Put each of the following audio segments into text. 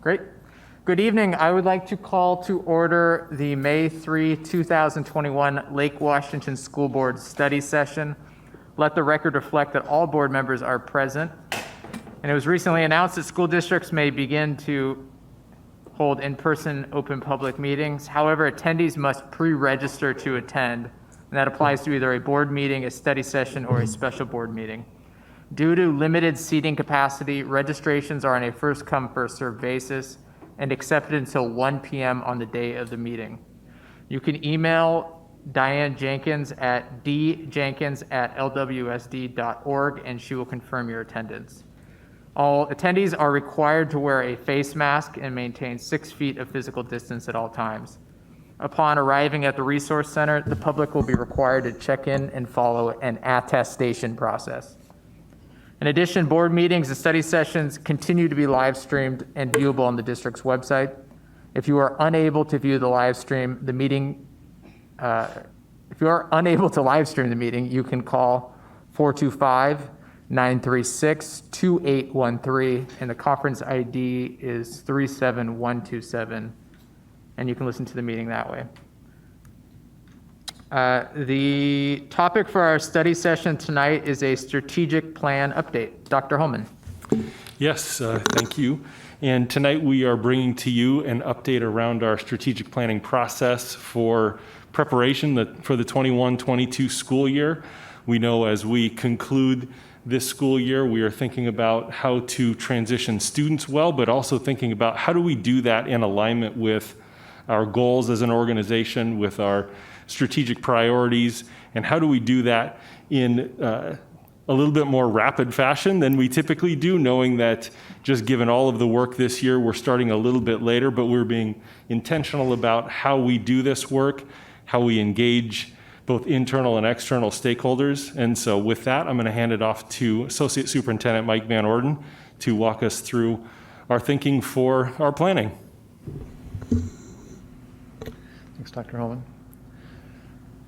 Great. Good evening. I would like to call to order the May 3, 2021 Lake Washington School Board study session. Let the record reflect that all board members are present. And it was recently announced that school districts may begin to hold in-person open public meetings. However, attendees must pre-register to attend, and that applies to either a board meeting, a study session, or a special board meeting. Due to limited seating capacity, registrations are on a first-come, first-served basis and accepted until 1 p.m. on the day of the meeting. You can email Diane Jenkins at djenkins@lwsd.org, and she will confirm your attendance. All attendees are required to wear a face mask and maintain 6 feet of physical distance at all times. Upon arriving at the Resource Center, the public will be required to check in and follow an attestation process. In addition, board meetings and study sessions continue to be live streamed and viewable on the district's website. If you are unable to view the live stream, the meeting, you can call 425-936-2813, and the conference ID is 37127, and you can listen to the meeting that way. The topic for our study session tonight is a strategic plan update. Dr. Holman. Yes, thank you. And tonight we are bringing to you an update around our strategic planning process for preparation for the 21-22 school year. We know as we conclude this school year, we are thinking about how to transition students well, but also thinking about how do we do that in alignment with our goals as an organization, with our strategic priorities, and how do we do that in a little bit more rapid fashion than we typically do, knowing that just given all of the work this year, we're starting a little bit later, but we're being intentional about how we do this work, how we engage both internal and external stakeholders. And so with that, I'm going to hand it off to Associate Superintendent Mike Van Orden to walk us through our thinking for our planning. Thanks, Dr. Holman.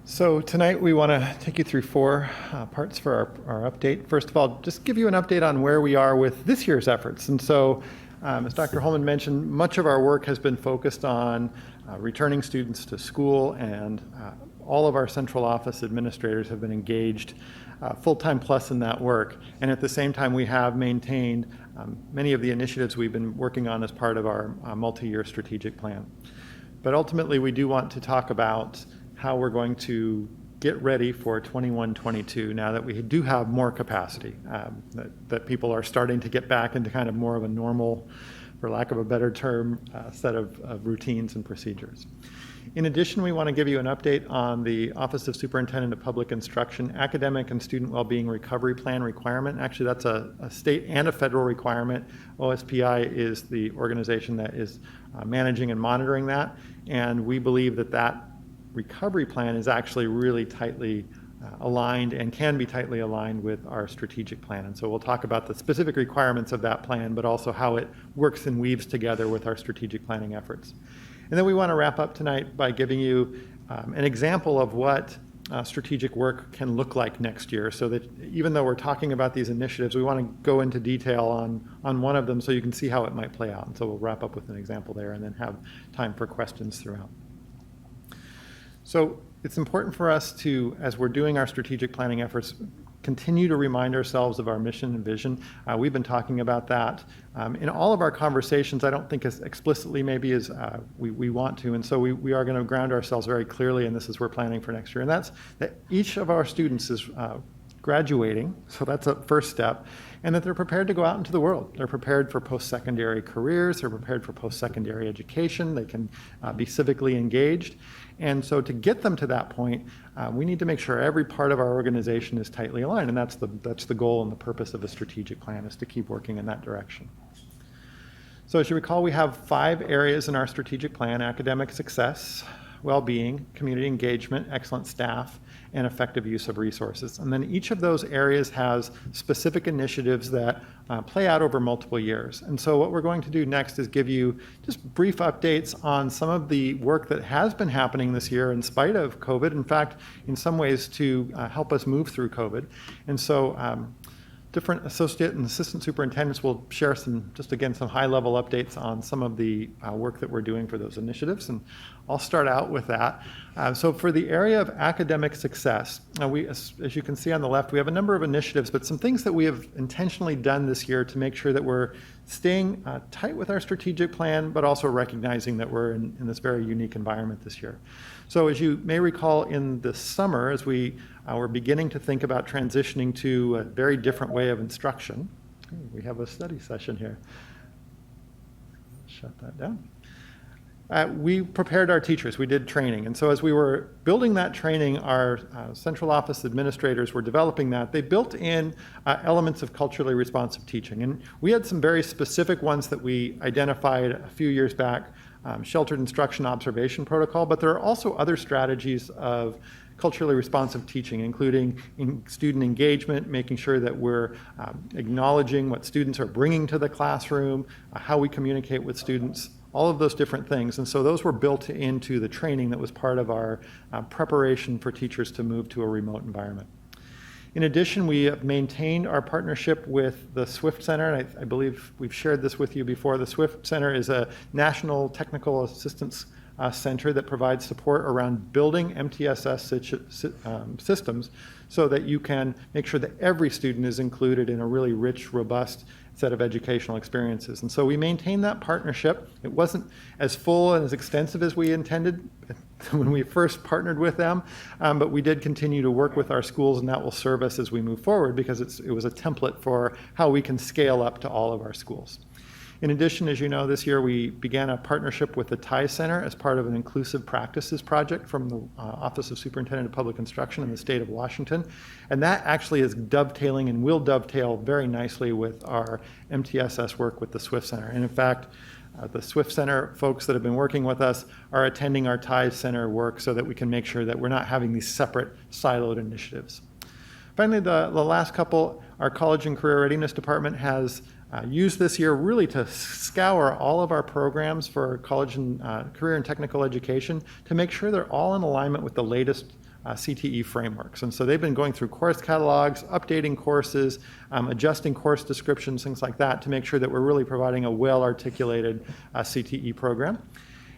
So tonight we want to take you through 4 parts for our update. First of all, just give you an update on where we are with this year's efforts. And so, as Dr. Holman mentioned, much of our work has been focused on returning students to school, and all of our central office administrators have been engaged full-time plus in that work. And at the same time, we have maintained many of the initiatives we've been working on as part of our multi-year strategic plan. But ultimately, we do want to talk about how we're going to get ready for 21-22 now that we do have more capacity, that people are starting to get back into kind of more of a normal, for lack of a better term, set of routines and procedures. In addition, we want to give you an update on the Office of Superintendent of Public Instruction Academic and Student Wellbeing Recovery Plan requirement. Actually, that's a state and a federal requirement. OSPI is the organization that is managing and monitoring that, and we believe that recovery plan is actually really tightly aligned and can be tightly aligned with our strategic plan. And so we'll talk about the specific requirements of that plan, but also how it works and weaves together with our strategic planning efforts. And then we want to wrap up tonight by giving you an example of what strategic work can look like next year, so that even though we're talking about these initiatives, we want to go into detail on one of them so you can see how it might play out. And so we'll wrap up with an example there and then have time for questions throughout. So it's important for us to, as we're doing our strategic planning efforts, continue to remind ourselves of our mission and vision. We've been talking about that in all of our conversations. I don't think as explicitly maybe as we want to, and so we are going to ground ourselves very clearly, and this is we're planning for next year, and that's that each of our students is graduating, so that's a first step, and that they're prepared to go out into the world. They're prepared for post-secondary careers, they're prepared for post-secondary education, they can be civically engaged. And so to get them to that point, we need to make sure every part of our organization is tightly aligned, and that's the goal and the purpose of a strategic plan, is to keep working in that direction. So as you recall, we have 5 areas in our strategic plan: academic success, well-being, community engagement, excellent staff, and effective use of resources. And then each of those areas has specific initiatives that play out over multiple years. And so what we're going to do next is give you just brief updates on some of the work that has been happening this year in spite of COVID, in fact, in some ways to help us move through COVID. And so different associate and assistant superintendents will share some, just again, some high-level updates on some of the work that we're doing for those initiatives. And I'll start out with that. So for the area of academic success, as you can see on the left, we have a number of initiatives, but some things that we have intentionally done this year to make sure that we're staying tight with our strategic plan, but also recognizing that we're in this very unique environment this year. So as you may recall, in the summer, as we were beginning to think about transitioning to a very different way of instruction, we have a study session here. Shut that down. We prepared our teachers, we did training. And so as we were building that training, our central office administrators were developing that. They built in elements of culturally responsive teaching. And we had some very specific ones that we identified a few years back, sheltered instruction observation protocol, but there are also other strategies of culturally responsive teaching, including student engagement, making sure that we're acknowledging what students are bringing to the classroom, how we communicate with students, all of those different things. And so those were built into the training that was part of our preparation for teachers to move to a remote environment. In addition, we have maintained our partnership with the SWIFT Center, and I believe we've shared this with you before. The SWIFT Center is a national technical assistance center that provides support around building MTSS systems so that you can make sure that every student is included in a really rich, robust set of educational experiences. And so we maintain that partnership. It wasn't as full and as extensive as we intended when we first partnered with them, but we did continue to work with our schools, and that will serve us as we move forward because it was a template for how we can scale up to all of our schools. In addition, as you know, this year we began a partnership with the TIE Center as part of an inclusive practices project from the Office of Superintendent of Public Instruction in the state of Washington. And that actually is dovetailing and will dovetail very nicely with our MTSS work with the SWIFT Center. And in fact, the SWIFT Center folks that have been working with us are attending our TIE Center work so that we can make sure that we're not having these separate siloed initiatives. Finally, the last couple, our College and Career Readiness Department has used this year really to scour all of our programs for college and career and technical education to make sure they're all in alignment with the latest CTE frameworks. And so they've been going through course catalogs, updating courses, adjusting course descriptions, things like that to make sure that we're really providing a well-articulated CTE program.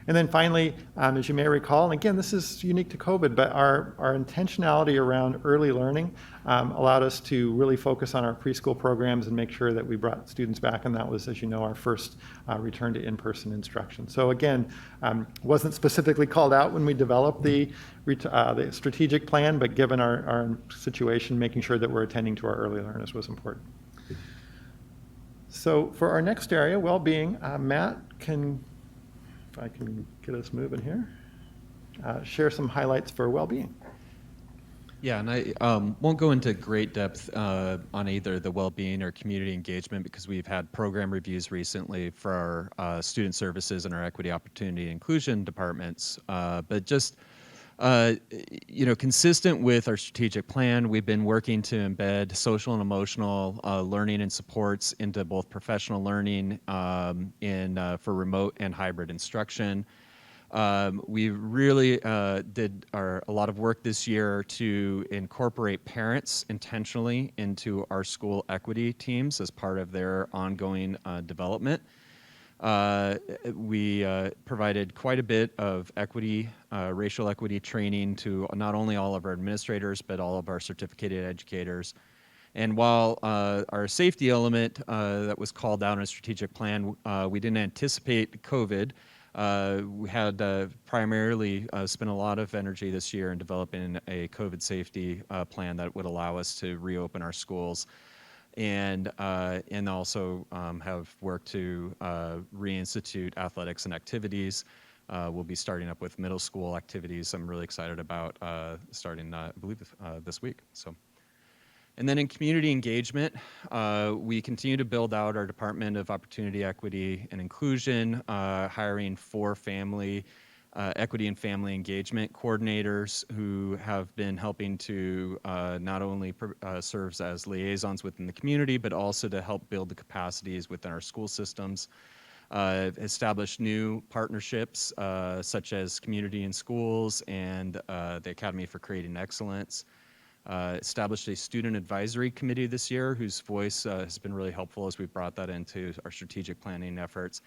And then finally, as you may recall, and again, this is unique to COVID, but our intentionality around early learning allowed us to really focus on our preschool programs and make sure that we brought students back, and that was, as you know, our first return to in-person instruction. So again, wasn't specifically called out when we developed the strategic plan, but given our situation, making sure that we're attending to our early learners was important. So for our next area, well-being, Matt can, if I can get us moving here, share some highlights for well-being. Yeah, and I won't go into great depth on either the well-being or community engagement because we've had program reviews recently for our student services and our equity, opportunity, and inclusion departments. But just, consistent with our strategic plan, we've been working to embed social and emotional learning and supports into both professional learning for remote and hybrid instruction. We really did a lot of work this year to incorporate parents intentionally into our school equity teams as part of their ongoing development. We provided quite a bit of equity, racial equity training to not only all of our administrators, but all of our certificated educators. And while our safety element that was called out in a strategic plan, we didn't anticipate COVID. We had primarily spent a lot of energy this year in developing a COVID safety plan that would allow us to reopen our schools, and also have worked to reinstitute athletics and activities. We'll be starting up with middle school activities. I'm really excited about starting, I believe, this week. So. And then in community engagement, we continue to build out our Department of Opportunity, Equity, and Inclusion, hiring 4 family equity and family engagement coordinators who have been helping to not only serve as liaisons within the community, but also to help build the capacities within our school systems. Established new partnerships such as Community in Schools and the Academy for Creating Excellence. established a student advisory committee this year whose voice has been really helpful as we've brought that into our strategic planning efforts.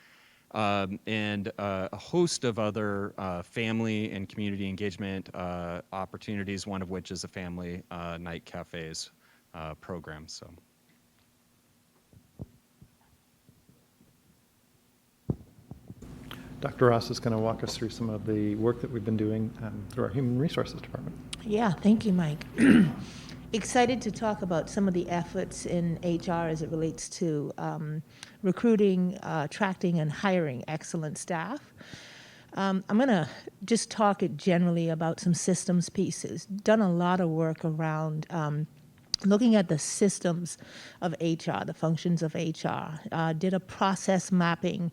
And a host of other family and community engagement opportunities, one of which is a family night cafes program. So. Dr. Ross is going to walk us through some of the work that we've been doing through our Human Resources Department. Yeah, thank you, Mike. Excited to talk about some of the efforts in HR as it relates to recruiting, attracting, and hiring excellent staff. I'm going to just talk generally about some systems pieces. Done a lot of work around looking at the systems of HR, the functions of HR. Did a process mapping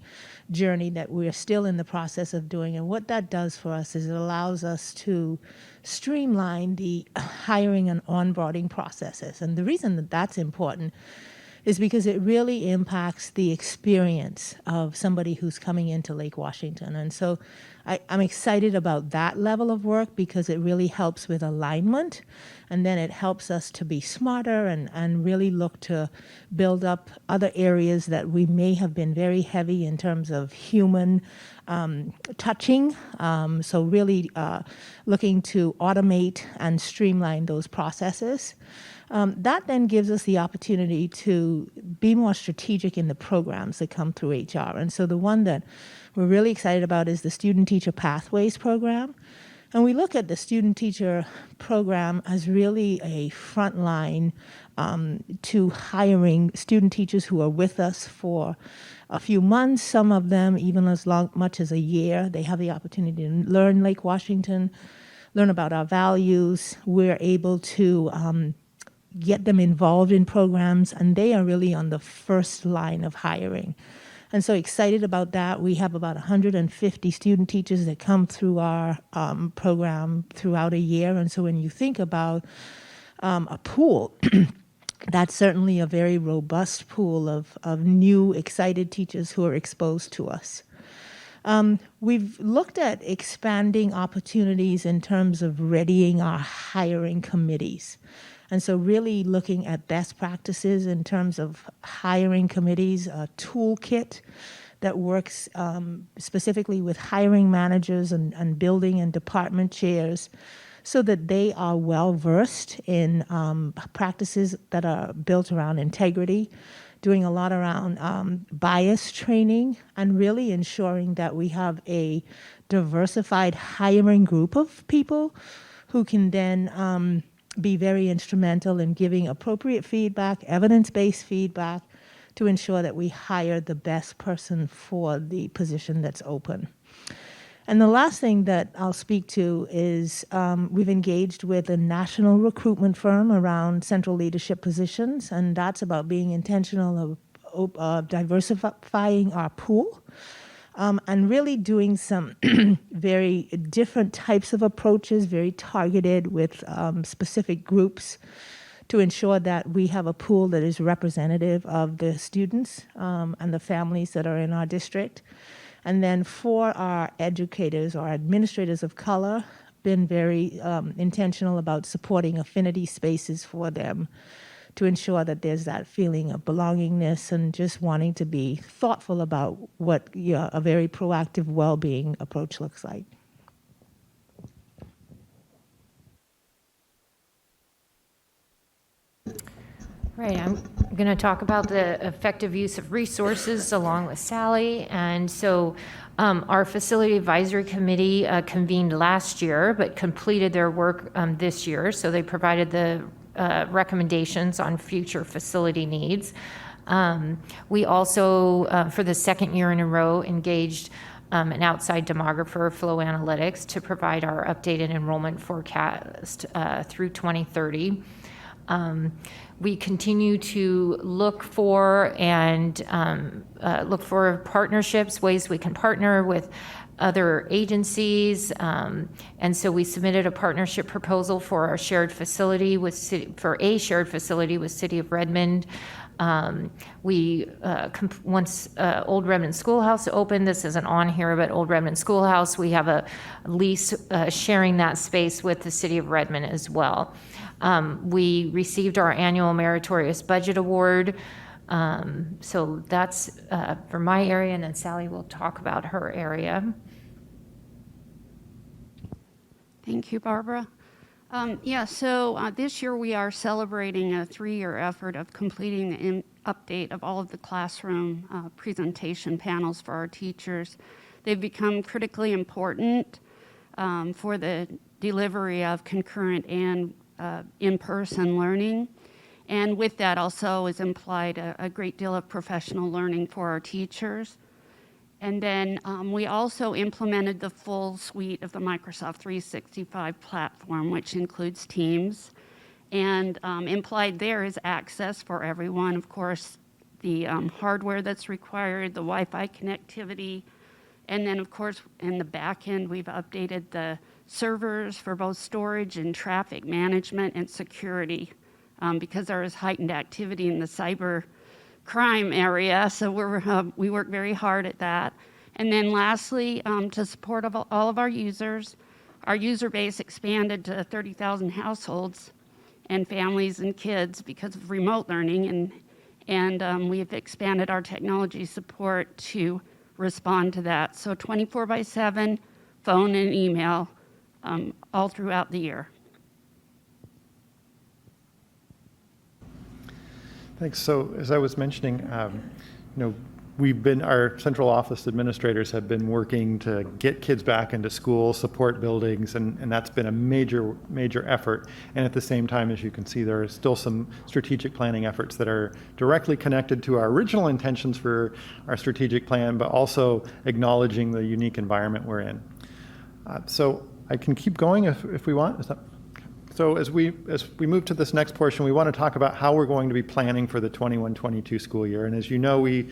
journey that we're still in the process of doing. And what that does for us is it allows us to streamline the hiring and onboarding processes. And the reason that that's important is because it really impacts the experience of somebody who's coming into Lake Washington. And so I'm excited about that level of work because it really helps with alignment, and then it helps us to be smarter and really look to build up other areas that we may have been very heavy in terms of human touching. So really looking to automate and streamline those processes. That then gives us the opportunity to be more strategic in the programs that come through HR. And so the one that we're really excited about is the Student Teacher Pathways program. And we look at the Student Teacher program as really a frontline to hiring student teachers who are with us for a few months, some of them even as much as a year. They have the opportunity to learn Lake Washington, learn about our values. We're able to get them involved in programs, and they are really on the first line of hiring. And so excited about that. We have about 150 student teachers that come through our program throughout a year. And so when you think about a pool, that's certainly a very robust pool of new, excited teachers who are exposed to us. We've looked at expanding opportunities in terms of readying our hiring committees. And so really looking at best practices in terms of hiring committees, a toolkit that works specifically with hiring managers and building and department chairs so that they are well versed in practices that are built around integrity, doing a lot around bias training, and really ensuring that we have a diversified hiring group of people who can then be very instrumental in giving appropriate feedback, evidence-based feedback, to ensure that we hire the best person for the position that's open. And the last thing that I'll speak to is we've engaged with a national recruitment firm around central leadership positions, and that's about being intentional of diversifying our pool. And really doing some very different types of approaches, very targeted with specific groups to ensure that we have a pool that is representative of the students and the families that are in our district. And then for our educators or administrators of color, been very intentional about supporting affinity spaces for them to ensure that there's that feeling of belongingness and just wanting to be thoughtful about what a very proactive well-being approach looks like. Right, I'm going to talk about the effective use of resources along with Sally. And so our Facility Advisory Committee convened last year, but completed their work this year. So they provided the recommendations on future facility needs. We also, for the second year in a row, engaged an outside demographer, Flow Analytics, to provide our updated enrollment forecast through 2030. We continue to look for partnerships, ways we can partner with other agencies, and so we submitted a partnership proposal for our shared facility with City of Redmond. Once Old Redmond Schoolhouse opened, this isn't on here, but Old Redmond Schoolhouse, we have a lease sharing that space with the City of Redmond as well. We received our annual Meritorious Budget Award. So that's for my area, and then Sally will talk about her area. Thank you, Barbara. So this year we are celebrating a 3-year effort of completing the update of all of the classroom presentation panels for our teachers. They've become critically important for the delivery of concurrent and in-person learning. And with that also is implied a great deal of professional learning for our teachers. And then we also implemented the full suite of the Microsoft 365 platform, which includes Teams. And implied there is access for everyone. Of course, the hardware that's required, the Wi-Fi connectivity. And then, of course, in the back end, we've updated the servers for both storage and traffic management and security because there is heightened activity in the cyber crime area, so we work very hard at that. And then lastly, to support all of our users, our user base expanded to 30,000 households and families and kids because of remote learning, and we have expanded our technology support to respond to that. So 24/7, phone and email, all throughout the year. Thanks. So as I was mentioning, our central office administrators have been working to get kids back into school, support buildings, and that's been a major, major effort. And at the same time, as you can see, there are still some strategic planning efforts that are directly connected to our original intentions for our strategic plan, but also acknowledging the unique environment we're in. So I can keep going if we want. So as we move to this next portion, we want to talk about how we're going to be planning for the 21-22 school year. And as you know, we,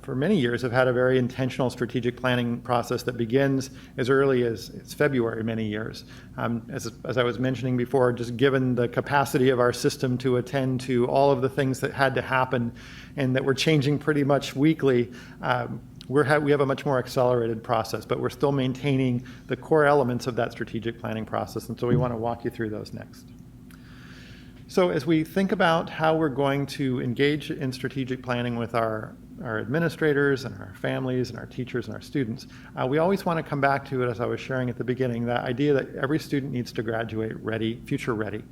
for many years, have had a very intentional strategic planning process that begins as early as February many years. As I was mentioning before, just given the capacity of our system to attend to all of the things that had to happen and that were changing pretty much weekly, we have a much more accelerated process, but we're still maintaining the core elements of that strategic planning process, and so we want to walk you through those next. So as we think about how we're going to engage in strategic planning with our administrators and our families and our teachers and our students, we always want to come back to it, as I was sharing at the beginning, that idea that every student needs to graduate ready, future ready.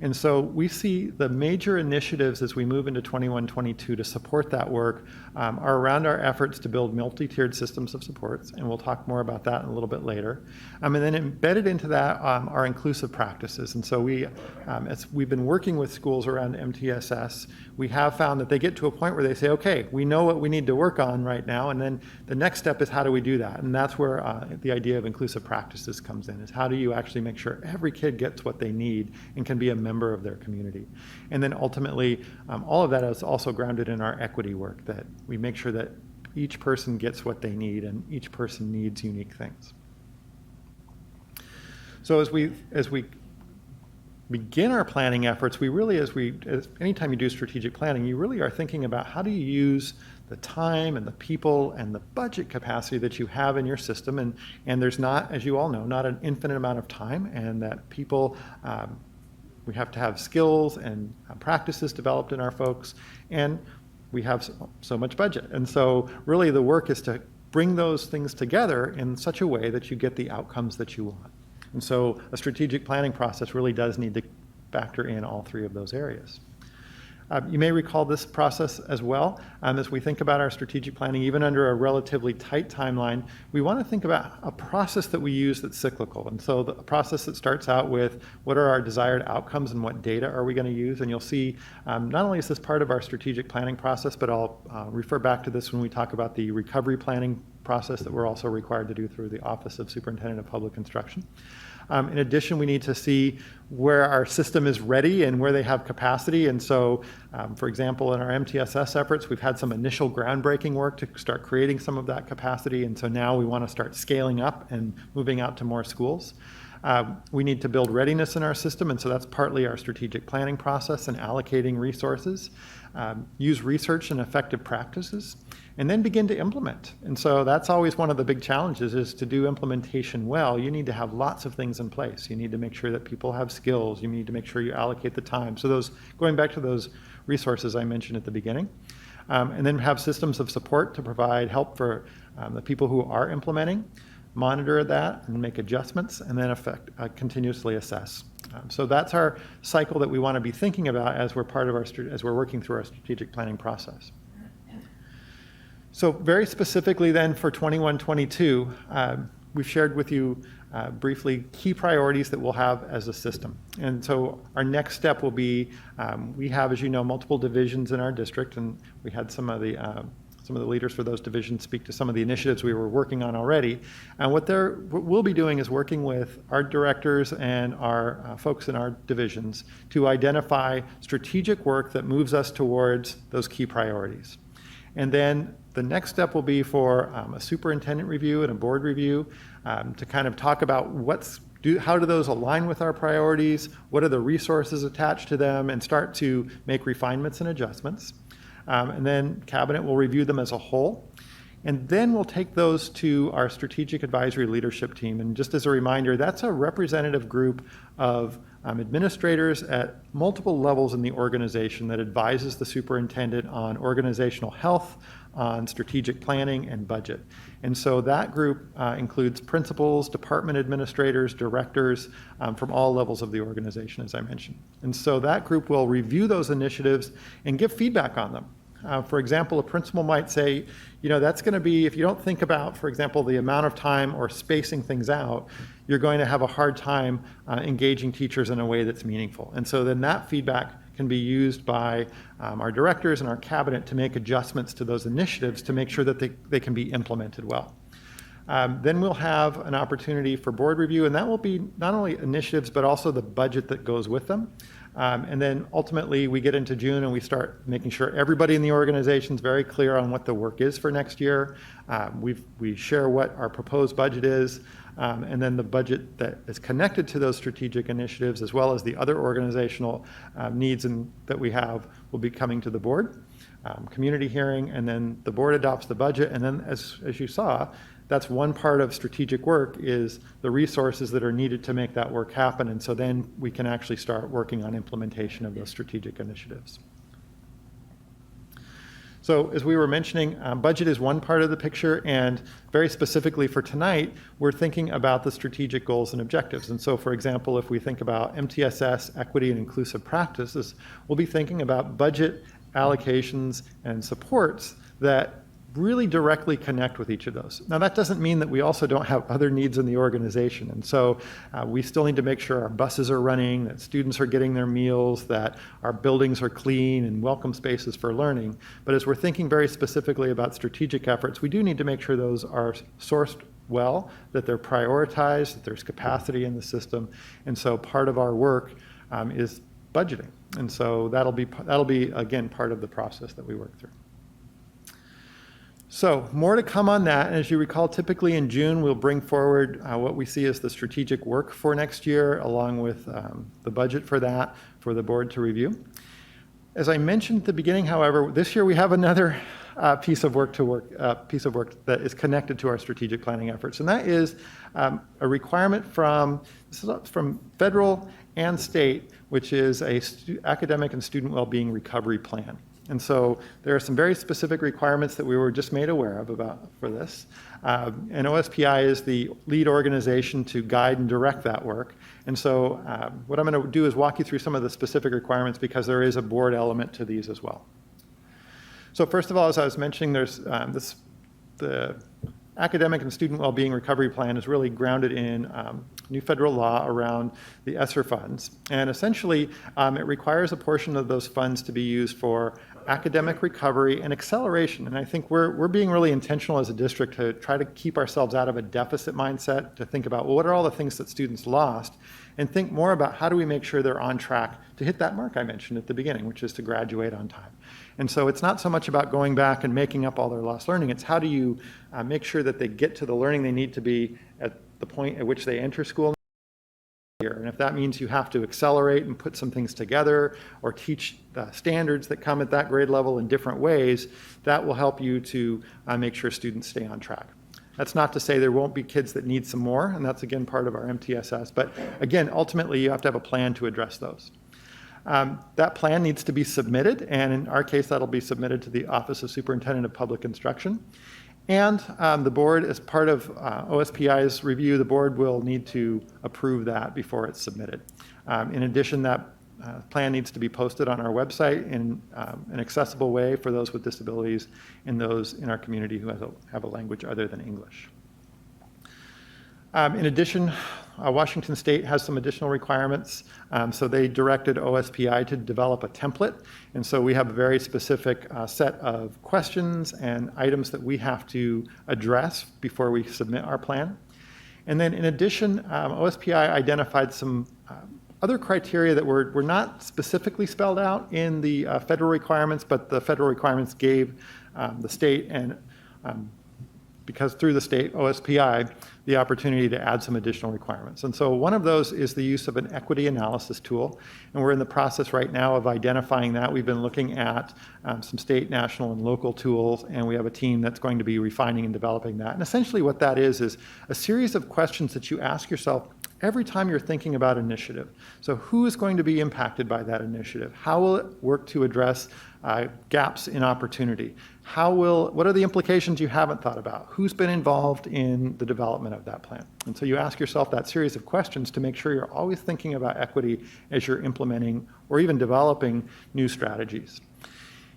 And so we see the major initiatives as we move into 21-22 to support that work are around our efforts to build multi-tiered systems of supports, and we'll talk more about that in a little bit later. And then embedded into that are inclusive practices. And so as we've been working with schools around MTSS, we have found that they get to a point where they say, okay, we know what we need to work on right now, and then the next step is how do we do that? And that's where the idea of inclusive practices comes in, is how do you actually make sure every kid gets what they need and can be a member of their community. And then ultimately, all of that is also grounded in our equity work, that we make sure that each person gets what they need and each person needs unique things. So as we begin our planning efforts, we really, anytime you do strategic planning, you really are thinking about how do you use the time and the people and the budget capacity that you have in your system. And there's not, as you all know, not an infinite amount of time, and that people, we have to have skills and practices developed in our folks, and we have so much budget. And so really the work is to bring those things together in such a way that you get the outcomes that you want. And so a strategic planning process really does need to factor in all three of those areas. You may recall this process as well. As we think about our strategic planning, even under a relatively tight timeline, we want to think about a process that we use that's cyclical. And so the process that starts out with what are our desired outcomes and what data are we going to use? And you'll see not only is this part of our strategic planning process, but I'll refer back to this when we talk about the recovery planning process that we're also required to do through the Office of Superintendent of Public Instruction. In addition, we need to see where our system is ready and where they have capacity. And so, for example, in our MTSS efforts, we've had some initial groundbreaking work to start creating some of that capacity. And so now we want to start scaling up and moving out to more schools. We need to build readiness in our system, and so that's partly our strategic planning process and allocating resources. Use research and effective practices, and then begin to implement. And so that's always one of the big challenges, is to do implementation well. You need to have lots of things in place. You need to make sure that people have skills. You need to make sure you allocate the time. So those, going back to those resources I mentioned at the beginning, and then have systems of support to provide help for the people who are implementing, monitor that and make adjustments, and then continuously assess. So that's our cycle that we want to be thinking about as we're part of our, as we're working through our strategic planning process. So very specifically then for 21-22, we've shared with you briefly key priorities that we'll have as a system. And so our next step will be, we have, as you know, multiple divisions in our district, and we had some of the leaders for those divisions speak to some of the initiatives we were working on already. And what we'll be doing is working with our directors and our folks in our divisions to identify strategic work that moves us towards those key priorities. And then the next step will be for a superintendent review and a board review to kind of talk about how do those align with our priorities, what are the resources attached to them, and start to make refinements and adjustments. And then Cabinet will review them as a whole. And then we'll take those to our strategic advisory leadership team. And just as a reminder, that's a representative group of administrators at multiple levels in the organization that advises the superintendent on organizational health, on strategic planning, and budget. And so that group includes principals, department administrators, directors from all levels of the organization, as I mentioned. And so that group will review those initiatives and give feedback on them. For example, a principal might say, that's going to be, if you don't think about, for example, the amount of time or spacing things out, you're going to have a hard time engaging teachers in a way that's meaningful. And so then that feedback can be used by our directors and our cabinet to make adjustments to those initiatives to make sure that they can be implemented well. Then we'll have an opportunity for board review, and that will be not only initiatives, but also the budget that goes with them. And then ultimately we get into June and we start making sure everybody in the organization is very clear on what the work is for next year. We share what our proposed budget is, and then the budget that is connected to those strategic initiatives, as well as the other organizational needs that we have, will be coming to the board. Community hearing, and then the board adopts the budget. And then as you saw, that's one part of strategic work, is the resources that are needed to make that work happen. And so then we can actually start working on implementation of those strategic initiatives. So as we were mentioning, budget is one part of the picture, and very specifically for tonight, we're thinking about the strategic goals and objectives. And so, for example, if we think about MTSS, equity and inclusive practices, we'll be thinking about budget allocations and supports that really directly connect with each of those. Now, that doesn't mean that we also don't have other needs in the organization. And so we still need to make sure our buses are running, that students are getting their meals, that our buildings are clean and welcome spaces for learning. But as we're thinking very specifically about strategic efforts, we do need to make sure those are sourced well, that they're prioritized, that there's capacity in the system. And so part of our work is budgeting. And so that'll be, again, part of the process that we work through. So more to come on that. And as you recall, typically in June, we'll bring forward what we see as the strategic work for next year, along with the budget for that, for the board to review. As I mentioned at the beginning, however, this year we have another piece of work that is connected to our strategic planning efforts. And that is a requirement from federal and state, which is a academic and student well-being recovery plan. And so there are some very specific requirements that we were just made aware of for this. And OSPI is the lead organization to guide and direct that work. And so what I'm going to do is walk you through some of the specific requirements, because there is a board element to these as well. So first of all, as I was mentioning, there's the academic and student well-being recovery plan is really grounded in new federal law around the ESSER funds. And essentially, it requires a portion of those funds to be used for academic recovery and acceleration. And I think we're being really intentional as a district to try to keep ourselves out of a deficit mindset, to think about, well, what are all the things that students lost, and think more about how do we make sure they're on track to hit that mark I mentioned at the beginning, which is to graduate on time. And so it's not so much about going back and making up all their lost learning. It's how do you make sure that they get to the learning they need to be at the point at which they enter school year. And if that means you have to accelerate and put some things together or teach standards that come at that grade level in different ways, that will help you to make sure students stay on track. That's not to say there won't be kids that need some more, and that's again part of our MTSS. But again, ultimately, you have to have a plan to address those. That plan needs to be submitted, and in our case, that'll be submitted to the Office of Superintendent of Public Instruction. And the board, as part of OSPI's review, the board will need to approve that before it's submitted. In addition, that plan needs to be posted on our website in an accessible way for those with disabilities and those in our community who have a language other than English. In addition, Washington State has some additional requirements. So they directed OSPI to develop a template. And so we have a very specific set of questions and items that we have to address before we submit our plan. And then in addition, OSPI identified some other criteria that were not specifically spelled out in the federal requirements, but the federal requirements gave the state and because through the state, OSPI, the opportunity to add some additional requirements. And so one of those is the use of an equity analysis tool. And we're in the process right now of identifying that. We've been looking at some state, national, and local tools, and we have a team that's going to be refining and developing that. And essentially what that is a series of questions that you ask yourself every time you're thinking about an initiative. So who is going to be impacted by that initiative? How will it work to address gaps in opportunity? What are the implications you haven't thought about? Who's been involved in the development of that plan? And so you ask yourself that series of questions to make sure you're always thinking about equity as you're implementing or even developing new strategies.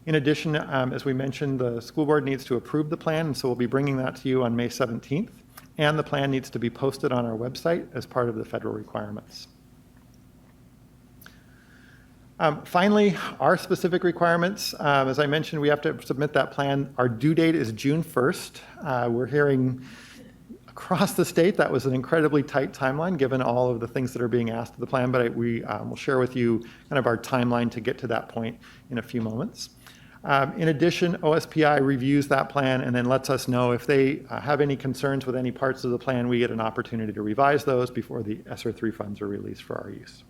In addition, as we mentioned, the school board needs to approve the plan, and so we'll be bringing that to you on May 17th. And the plan needs to be posted on our website as part of the federal requirements. Finally, our specific requirements, as I mentioned, we have to submit that plan. Our due date is June 1st. We're hearing across the state that was an incredibly tight timeline given all of the things that are being asked of the plan, but we will share with you kind of our timeline to get to that point in a few moments. In addition, OSPI reviews that plan and then lets us know if they have any concerns with any parts of the plan. We get an opportunity to revise those before the ESSER III funds are released for our use.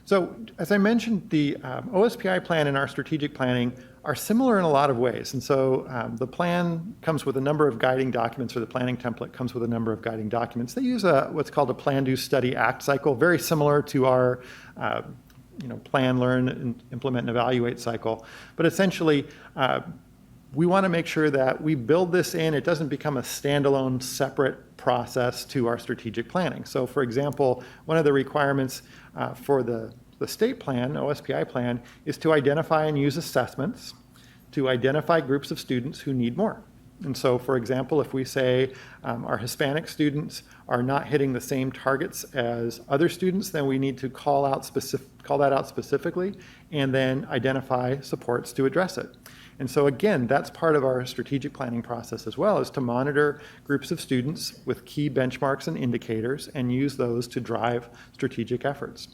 So as I mentioned, the OSPI plan and our strategic planning are similar in a lot of ways. And so the plan comes with a number of guiding documents, or the planning template comes with a number of guiding documents. They use what's called a plan, do, study, act cycle, very similar to our plan, learn, and implement, and evaluate cycle. But essentially, we want to make sure that we build this in. It doesn't become a standalone, separate process to our strategic planning. So for example, one of the requirements for the state plan, OSPI plan, is to identify and use assessments to identify groups of students who need more. And so, for example, if we say our Hispanic students are not hitting the same targets as other students, then we need to call that out specifically and then identify supports to address it. And so again, that's part of our strategic planning process as well, is to monitor groups of students with key benchmarks and indicators and use those to drive strategic efforts.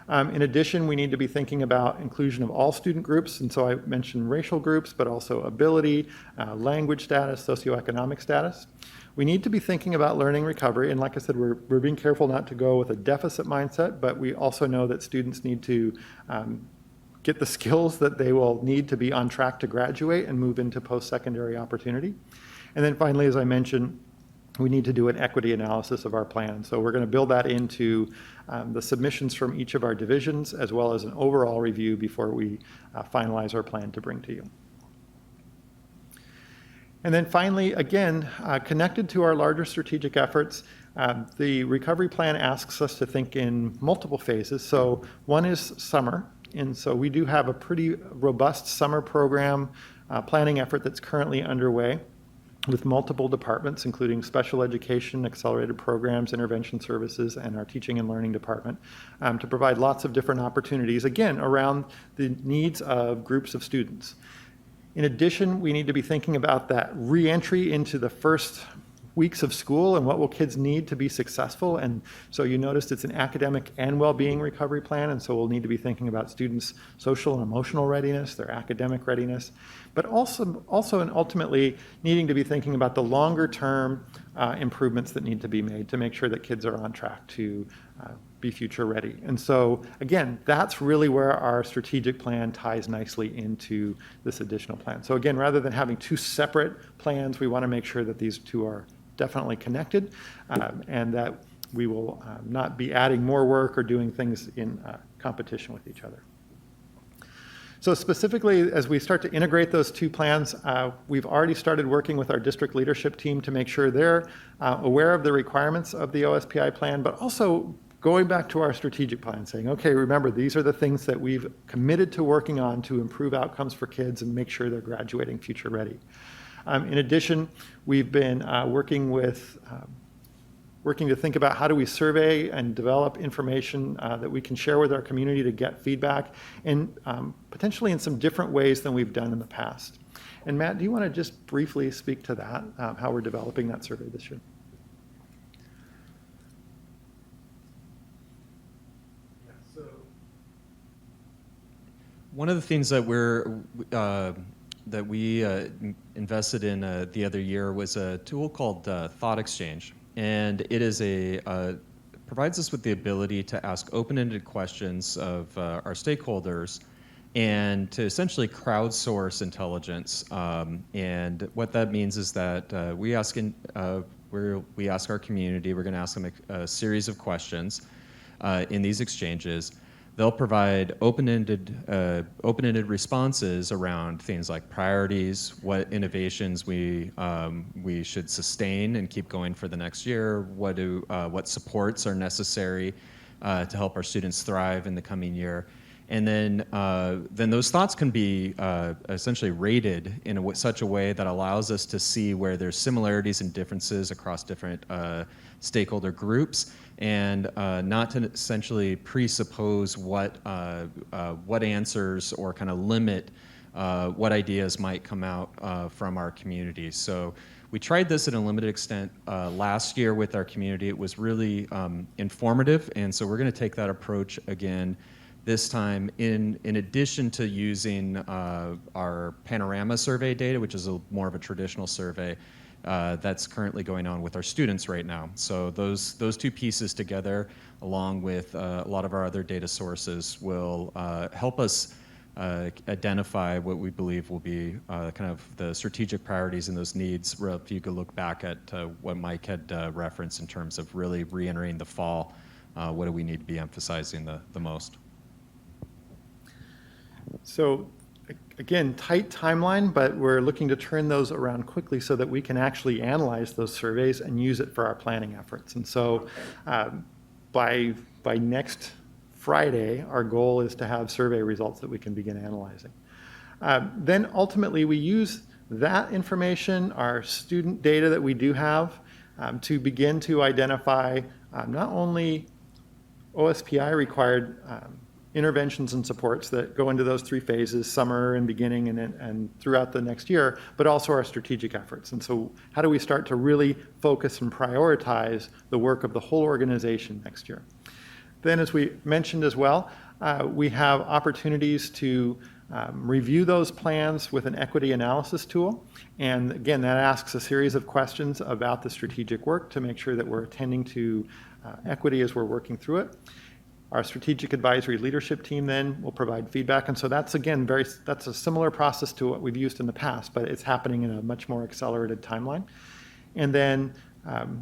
In addition, we need to be thinking about inclusion of all student groups. And so I mentioned racial groups, but also ability, language status, socioeconomic status. We need to be thinking about learning recovery. And like I said, we're being careful not to go with a deficit mindset, but we also know that students need to get the skills that they will need to be on track to graduate and move into post-secondary opportunity. And then finally, as I mentioned, we need to do an equity analysis of our plan. So we're going to build that into the submissions from each of our divisions, as well as an overall review before we finalize our plan to bring to you. And then finally, again, connected to our larger strategic efforts, the recovery plan asks us to think in multiple phases. So one is summer. And so we do have a pretty robust summer program planning effort that's currently underway with multiple departments, including special education, accelerated programs, intervention services, and our teaching and learning department, to provide lots of different opportunities, again, around the needs of groups of students. In addition, we need to be thinking about that re-entry into the first weeks of school and what will kids need to be successful. And so you noticed it's an academic and well-being recovery plan, and so we'll need to be thinking about students' social and emotional readiness, their academic readiness. but also and ultimately needing to be thinking about the longer term improvements that need to be made to make sure that kids are on track to be future ready. And so again, that's really where our strategic plan ties nicely into this additional plan. So again, rather than having two separate plans, we want to make sure that these two are definitely connected, and that we will not be adding more work or doing things in competition with each other. So specifically, as we start to integrate those two plans, we've already started working with our district leadership team to make sure they're aware of the requirements of the OSPI plan, but also going back to our strategic plan, saying, okay, remember, these are the things that we've committed to working on to improve outcomes for kids and make sure they're graduating future ready. In addition, we've been working to think about how do we survey and develop information that we can share with our community to get feedback, and potentially in some different ways than we've done in the past. And Matt, do you want to just briefly speak to that, how we're developing that survey this year? One of the things that we invested in the other year was a tool called Thought Exchange, and it is provides us with the ability to ask open-ended questions of our stakeholders and to essentially crowdsource intelligence. And what that means is that we ask our community. We're going to ask them a series of questions in these exchanges. They'll provide open-ended responses around things like priorities, what innovations we should sustain and keep going for the next year, what supports are necessary to help our students thrive in the coming year. And then those thoughts can be essentially rated in such a way that allows us to see where there's similarities and differences across different stakeholder groups, and not to essentially presuppose what answers or kind of limit what ideas might come out from our community. So we tried this in a limited extent last year with our community. It was really informative, and so we're going to take that approach again this time, in addition to using our Panorama survey data, which is more of a traditional survey that's currently going on with our students right now. So those two pieces together, along with a lot of our other data sources, will help us identify what we believe will be kind of the strategic priorities and those needs. If you could look back at what Mike had referenced in terms of really re-entering the fall, what do we need to be emphasizing the most? So again, tight timeline, but we're looking to turn those around quickly so that we can actually analyze those surveys and use it for our planning efforts. And so by next Friday, our goal is to have survey results that we can begin analyzing. Then ultimately, we use that information, our student data that we do have, to begin to identify not only OSPI required interventions and supports that go into those three phases, summer and beginning and throughout the next year, but also our strategic efforts. And so how do we start to really focus and prioritize the work of the whole organization next year? Then, as we mentioned as well, we have opportunities to review those plans with an equity analysis tool. And again, that asks a series of questions about the strategic work to make sure that we're attending to equity as we're working through it. Our strategic advisory leadership team then will provide feedback. And so that's, again, that's a similar process to what we've used in the past, but it's happening in a much more accelerated timeline. And then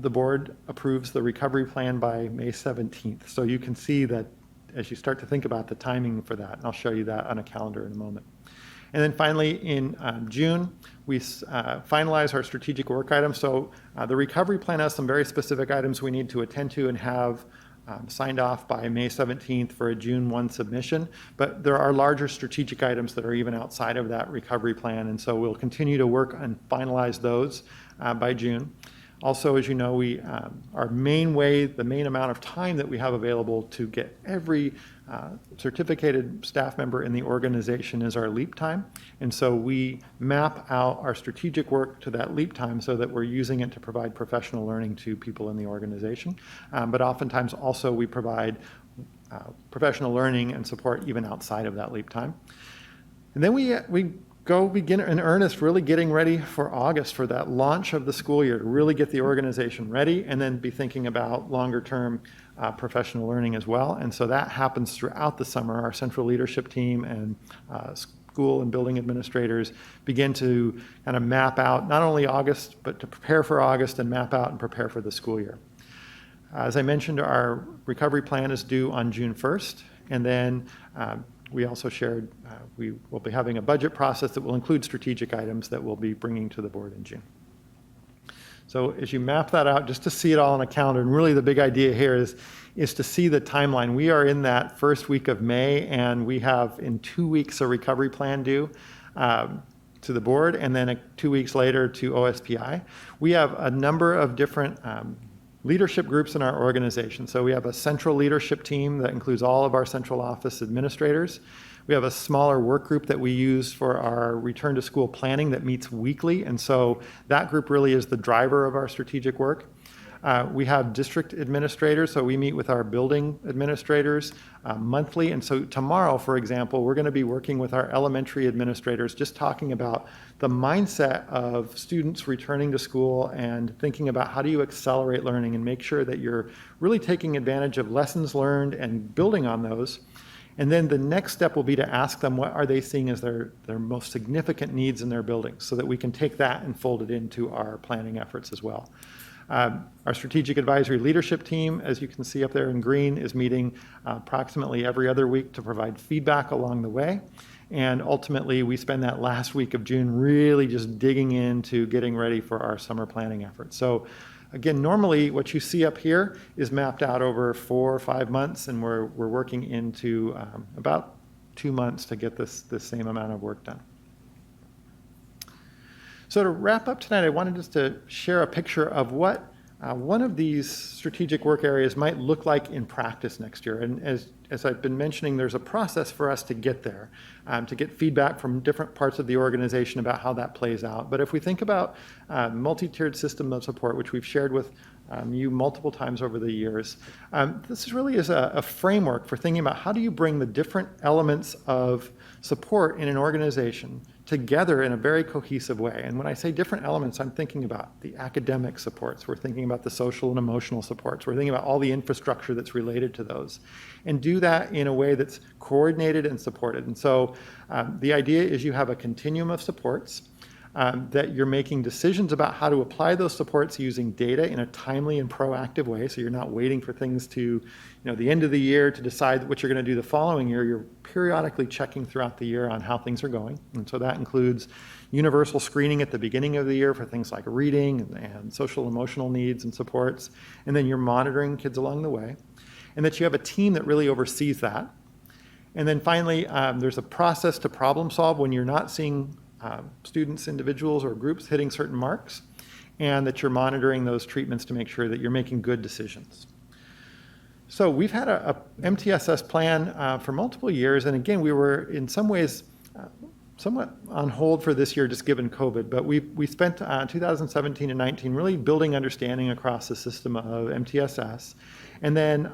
the board approves the recovery plan by May 17th. So you can see that as you start to think about the timing for that, and I'll show you that on a calendar in a moment. And then finally, in June, we finalize our strategic work items. So the recovery plan has some very specific items we need to attend to and have signed off by May 17th for a June 1 submission. But there are larger strategic items that are even outside of that recovery plan. And so we'll continue to work and finalize those by June. Also, as you know, the main amount of time that we have available to get every certificated staff member in the organization is our LEAP time. And so we map out our strategic work to that LEAP time so that we're using it to provide professional learning to people in the organization. But oftentimes also we provide professional learning and support even outside of that LEAP time. And then we go begin in earnest, really getting ready for August for that launch of the school year, to really get the organization ready, and then be thinking about longer term professional learning as well. And so that happens throughout the summer. Our central leadership team and school and building administrators begin to kind of map out not only August, but to prepare for August and map out and prepare for the school year. As I mentioned, our recovery plan is due on June 1st, and then we also shared we will be having a budget process that will include strategic items that we'll be bringing to the board in June. So as you map that out, just to see it all on a calendar, and really the big idea here is to see the timeline. We are in that first week of May, and we have in 2 weeks a recovery plan due to the board, and then 2 weeks later to OSPI. We have a number of different leadership groups in our organization. So we have a central leadership team that includes all of our central office administrators. We have a smaller work group that we use for our return to school planning that meets weekly. And so that group really is the driver of our strategic work. We have district administrators, so we meet with our building administrators monthly. And so tomorrow, for example, we're going to be working with our elementary administrators, just talking about the mindset of students returning to school and thinking about how do you accelerate learning and make sure that you're really taking advantage of lessons learned and building on those. And then the next step will be to ask them what are they seeing as their most significant needs in their buildings, so that we can take that and fold it into our planning efforts as well. Our strategic advisory leadership team, as you can see up there in green, is meeting approximately every other week to provide feedback along the way. And ultimately, we spend that last week of June really just digging into getting ready for our summer planning efforts. So again, normally what you see up here is mapped out over 4 or 5 months, and we're working into about 2 months to get this same amount of work done. So to wrap up tonight, I wanted just to share a picture of what one of these strategic work areas might look like in practice next year. And as I've been mentioning, there's a process for us to get there, to get feedback from different parts of the organization about how that plays out. But if we think about multi-tiered system of support, which we've shared with you multiple times over the years, this really is a framework for thinking about how do you bring the different elements of support in an organization together in a very cohesive way. And when I say different elements, I'm thinking about the academic supports. We're thinking about the social and emotional supports. We're thinking about all the infrastructure that's related to those. And do that in a way that's coordinated and supported. And so the idea is you have a continuum of supports, that you're making decisions about how to apply those supports using data in a timely and proactive way. So you're not waiting for things to, the end of the year to decide what you're going to do the following year. You're periodically checking throughout the year on how things are going. And so that includes universal screening at the beginning of the year for things like reading and social emotional needs and supports. And then you're monitoring kids along the way. And that you have a team that really oversees that. And then finally, there's a process to problem solve when you're not seeing students, individuals, or groups hitting certain marks, and that you're monitoring those treatments to make sure that you're making good decisions. So we've had a MTSS plan for multiple years, and again, we were in some ways somewhat on hold for this year just given COVID, but we spent 2017 and 19 really building understanding across the system of MTSS. And then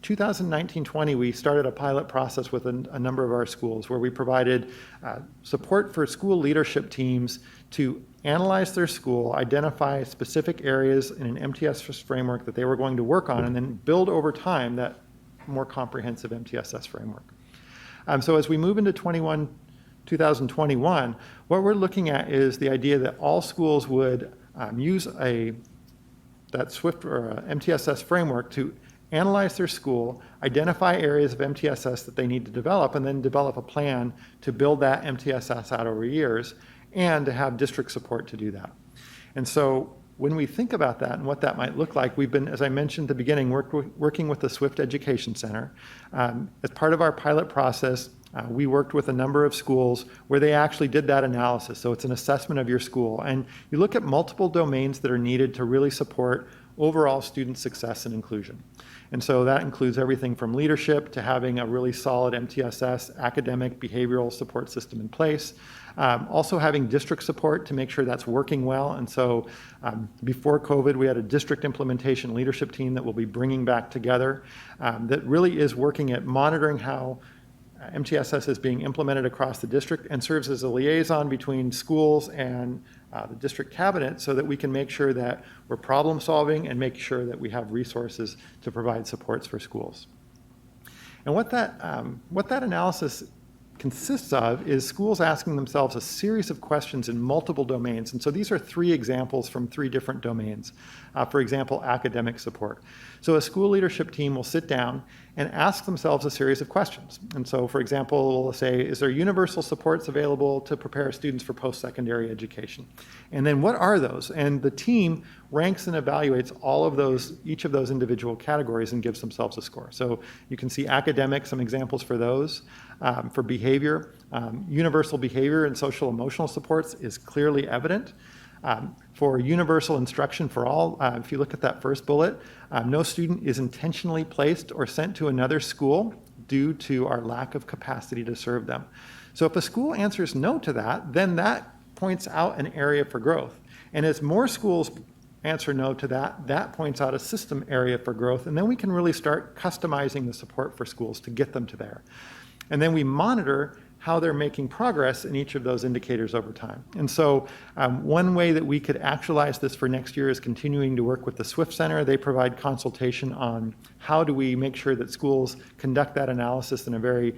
2019-20, we started a pilot process with a number of our schools where we provided support for school leadership teams to analyze their school, identify specific areas in an MTSS framework that they were going to work on, and then build over time that more comprehensive MTSS framework. So as we move into 2021, what we're looking at is the idea that all schools would use that SWIFT or MTSS framework to analyze their school, identify areas of MTSS that they need to develop, and then develop a plan to build that MTSS out over years, and to have district support to do that. And so when we think about that and what that might look like, we've been, as I mentioned at the beginning, working with the Swift Education Center. As part of our pilot process, we worked with a number of schools where they actually did that analysis. So it's an assessment of your school. And you look at multiple domains that are needed to really support overall student success and inclusion. And so that includes everything from leadership to having a really solid MTSS academic behavioral support system in place. Also having district support to make sure that's working well. And so before COVID, we had a district implementation leadership team that we'll be bringing back together that really is working at monitoring how MTSS is being implemented across the district and serves as a liaison between schools and the district cabinet so that we can make sure that we're problem solving and make sure that we have resources to provide supports for schools. And what that analysis consists of is schools asking themselves a series of questions in multiple domains. And so these are 3 examples from 3 different domains. For example, academic support. So a school leadership team will sit down and ask themselves a series of questions. And so, for example, we'll say, is there universal supports available to prepare students for post-secondary education? And then what are those? And the team ranks and evaluates all of those, each of those individual categories, and gives themselves a score. So you can see academic, some examples for those. For behavior, universal behavior and social emotional supports is clearly evident. For universal instruction for all, if you look at that first bullet, no student is intentionally placed or sent to another school due to our lack of capacity to serve them. So if a school answers no to that, then that points out an area for growth. And as more schools answer no to that, that points out a system area for growth. And then we can really start customizing the support for schools to get them to there. And then we monitor how they're making progress in each of those indicators over time. And so one way that we could actualize this for next year is continuing to work with the Swift Center. They provide consultation on how do we make sure that schools conduct that analysis in a very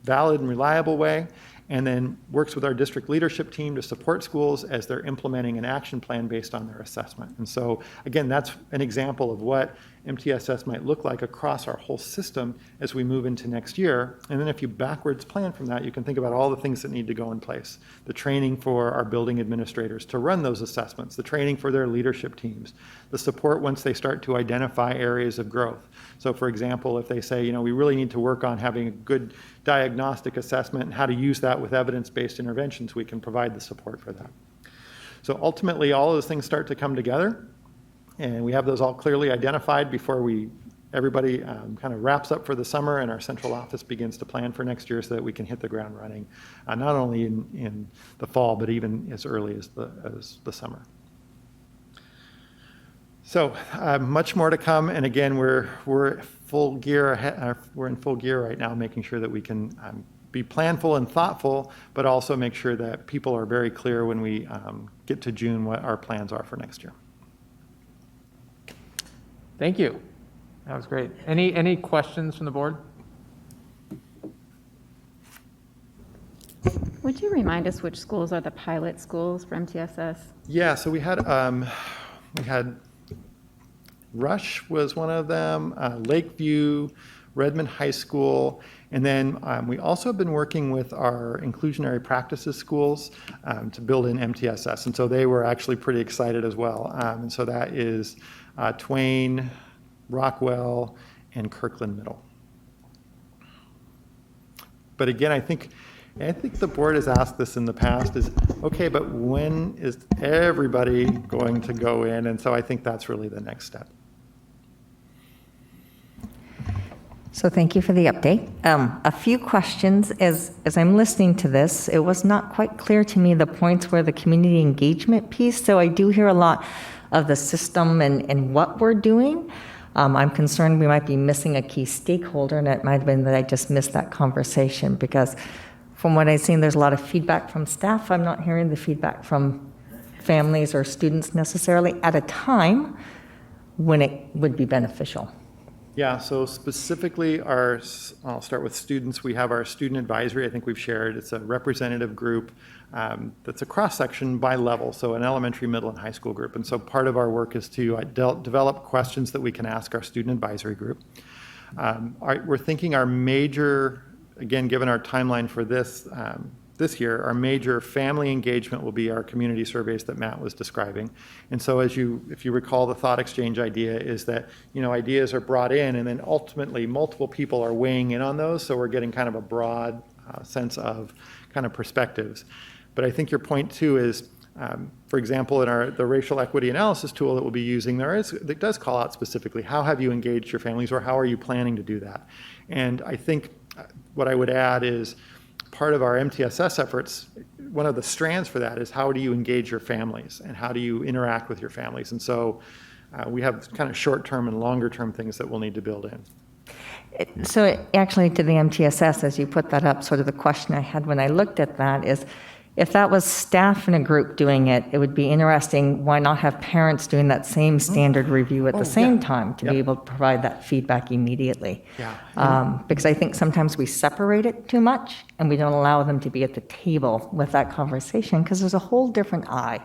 valid and reliable way, and then works with our district leadership team to support schools as they're implementing an action plan based on their assessment. And so, again, that's an example of what MTSS might look like across our whole system as we move into next year. And then if you backwards plan from that, you can think about all the things that need to go in place. The training for our building administrators to run those assessments, the training for their leadership teams, the support once they start to identify areas of growth. So for example, if they say, we really need to work on having a good diagnostic assessment and how to use that with evidence-based interventions, we can provide the support for that. So ultimately, all of those things start to come together, and we have those all clearly identified before everybody kind of wraps up for the summer and our central office begins to plan for next year so that we can hit the ground running, not only in the fall, but even as early as the summer. So much more to come, and again, we're full gear. We're in full gear right now, making sure that we can be planful and thoughtful, but also make sure that people are very clear when we get to June what our plans are for next year. Thank you. That was great. Any questions from the board? Would you remind us which schools are the pilot schools for MTSS? Yeah, so we had Rush was one of them, Lakeview, Redmond High School, and then we also have been working with our inclusionary practices schools to build in MTSS, and so they were actually pretty excited as well. And so that is Twain, Rockwell, and Kirkland Middle. But again, I think the board has asked this in the past is, okay, but when is everybody going to go in? And so I think that's really the next step. So thank you for the update. A few questions. As I'm listening to this, it was not quite clear to me the points where the community engagement piece. So I do hear a lot of the system and what we're doing. I'm concerned we might be missing a key stakeholder, and it might have been that I just missed that conversation, because from what I've seen, there's a lot of feedback from staff. I'm not hearing the feedback from families or students necessarily at a time when it would be beneficial. Yeah, so specifically I'll start with students. We have our student advisory, I think we've shared. It's a representative group that's a cross-section by level, so an elementary, middle, and high school group. And so part of our work is to develop questions that we can ask our student advisory group. We're thinking our major, again, given our timeline for this year, our major family engagement will be our community surveys that Matt was describing. And so if you recall, the thought exchange idea is that, ideas are brought in and then ultimately multiple people are weighing in on those. So we're getting kind of a broad sense of kind of perspectives. But I think your point too is, for example, in the racial equity analysis tool that we'll be using, it does call out specifically, how have you engaged your families, or how are you planning to do that? And I think what I would add is, part of our MTSS efforts, one of the strands for that is how do you engage your families and how do you interact with your families? And so we have kind of short-term and longer-term things that we'll need to build in. So actually, to the MTSS, as you put that up, sort of the question I had when I looked at that is, if that was staff in a group doing it, it would be interesting, why not have parents doing that same standard review at the same time to be able to provide that feedback immediately? Yeah. Because I think sometimes we separate it too much, and we don't allow them to be at the table with that conversation, because there's a whole different eye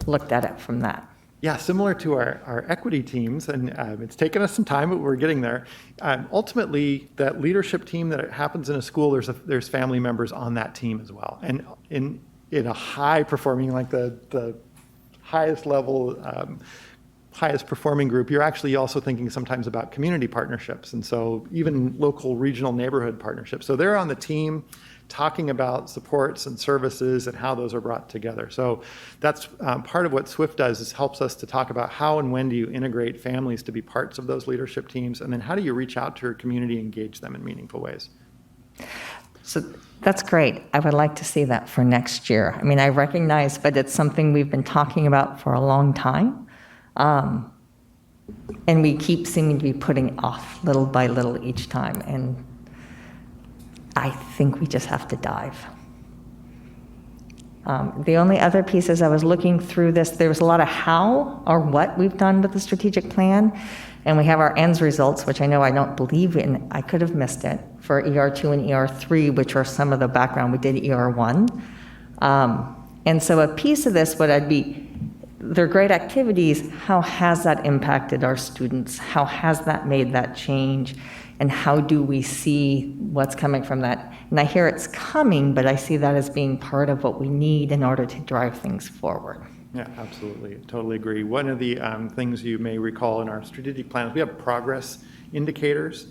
looked at it from that. Yeah, similar to our equity teams, and it's taken us some time, but we're getting there. Ultimately, that leadership team that happens in a school, there's family members on that team as well. And in a high performing, like the highest level, highest performing group, you're actually also thinking sometimes about community partnerships, and so even local, regional, neighborhood partnerships. So they're on the team talking about supports and services and how those are brought together. So that's part of what SWIFT does, is helps us to talk about how and when do you integrate families to be parts of those leadership teams, and then how do you reach out to your community, engage them in meaningful ways. So that's great. I would like to see that for next year. I mean, I recognize, but it's something we've been talking about for a long time. And we keep seeming to be putting off little by little each time. And I think we just have to dive. The only other piece is I was looking through this, there was a lot of how or what we've done with the strategic plan. And we have our ends results, which I know I don't believe in. I could have missed it for ER2 and ER3, which are some of the background. We did ER1. And so a piece of this, they're great activities. How has that impacted our students? How has that made that change? And how do we see what's coming from that? And I hear it's coming, but I see that as being part of what we need in order to drive things forward. Yeah, absolutely. Totally agree. One of the things you may recall in our strategic plans, we have progress indicators.